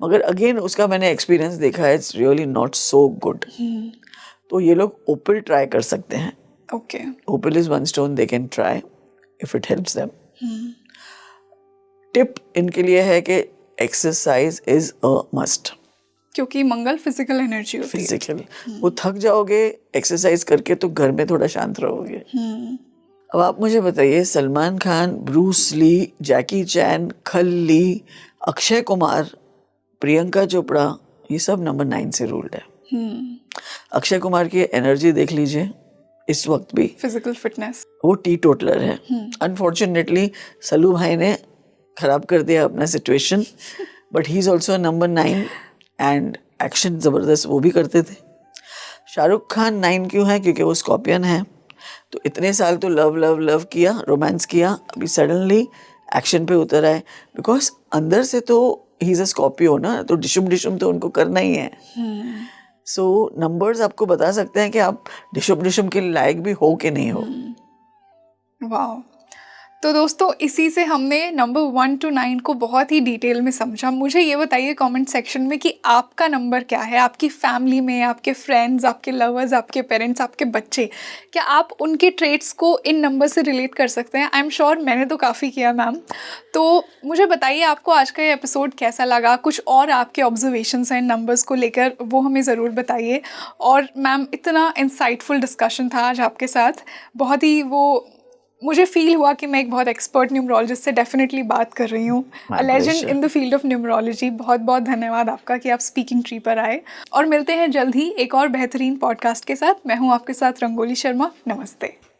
मगर अगेन उसका मैंने एक्सपीरियंस देखा है, it's really not so good. तो ये लोग ओपल ट्राई कर सकते हैं।
Okay.
Opal is one stone they can try if it helps them. Tip इनके लिए है कि एक्सरसाइज इज अ मस्ट,
क्योंकि मंगल फिजिकल एनर्जी होती है।
फिजिकल। वो थक जाओगे एक्सरसाइज करके तो घर में थोड़ा शांत रहोगे। अब आप मुझे बताइए, सलमान खान, ब्रूस ली, जैकी चैन, खल्ली, अक्षय कुमार, प्रियंका चोपड़ा, ये सब नंबर 9 से रूल्ड है। अक्षय कुमार की एनर्जी देख लीजिए इस वक्त भी,
फिजिकल फिटनेस,
वो टी टोटलर है। अनफॉर्चुनेटली सलू भाई ने खराब कर दिया अपना situation, but he is also number 9 and action ज़बरदस्त वो भी करते थे। शाहरुख खान 9 क्यों है? क्योंकि वो स्कॉर्पियन है। तो इतने साल तो लव लव लव किया, रोमांस किया, अभी सडनली एक्शन पे उतर आए, बिकॉज अंदर से तो ही इज अ स्कॉर्पियो ना, तो डिशुम डिशुम तो उनको करना ही है। सो नंबर्स आपको बता सकते हैं कि आप डिशुम डिशुम के लायक भी हो कि नहीं हो।
वाह। तो दोस्तों इसी से हमने नंबर 1 to 9 को बहुत ही डिटेल में समझा। मुझे ये बताइए कमेंट सेक्शन में कि आपका नंबर क्या है? आपकी फैमिली में, आपके फ्रेंड्स, आपके लवर्स, आपके पेरेंट्स, आपके बच्चे, क्या आप उनके ट्रेट्स को इन नंबर से रिलेट कर सकते हैं? आई एम श्योर मैंने तो काफ़ी किया मैम। तो मुझे बताइए आपको आज का ये एपिसोड कैसा लगा? कुछ और आपके ऑब्जर्वेशंस हैं नंबर्स को लेकर, वो हमें ज़रूर बताइए। और मैम इतना इंसाइटफुल डिस्कशन था आज आपके साथ, बहुत ही मुझे फील हुआ कि मैं एक बहुत एक्सपर्ट न्यूमरोलॉजिस्ट से डेफिनेटली बात कर रही हूँ, a legend in the field of numerology. बहुत बहुत धन्यवाद आपका कि आप स्पीकिंग ट्री पर आए, और मिलते हैं जल्द ही एक और बेहतरीन पॉडकास्ट के साथ। मैं हूँ आपके साथ रंगोली शर्मा। नमस्ते।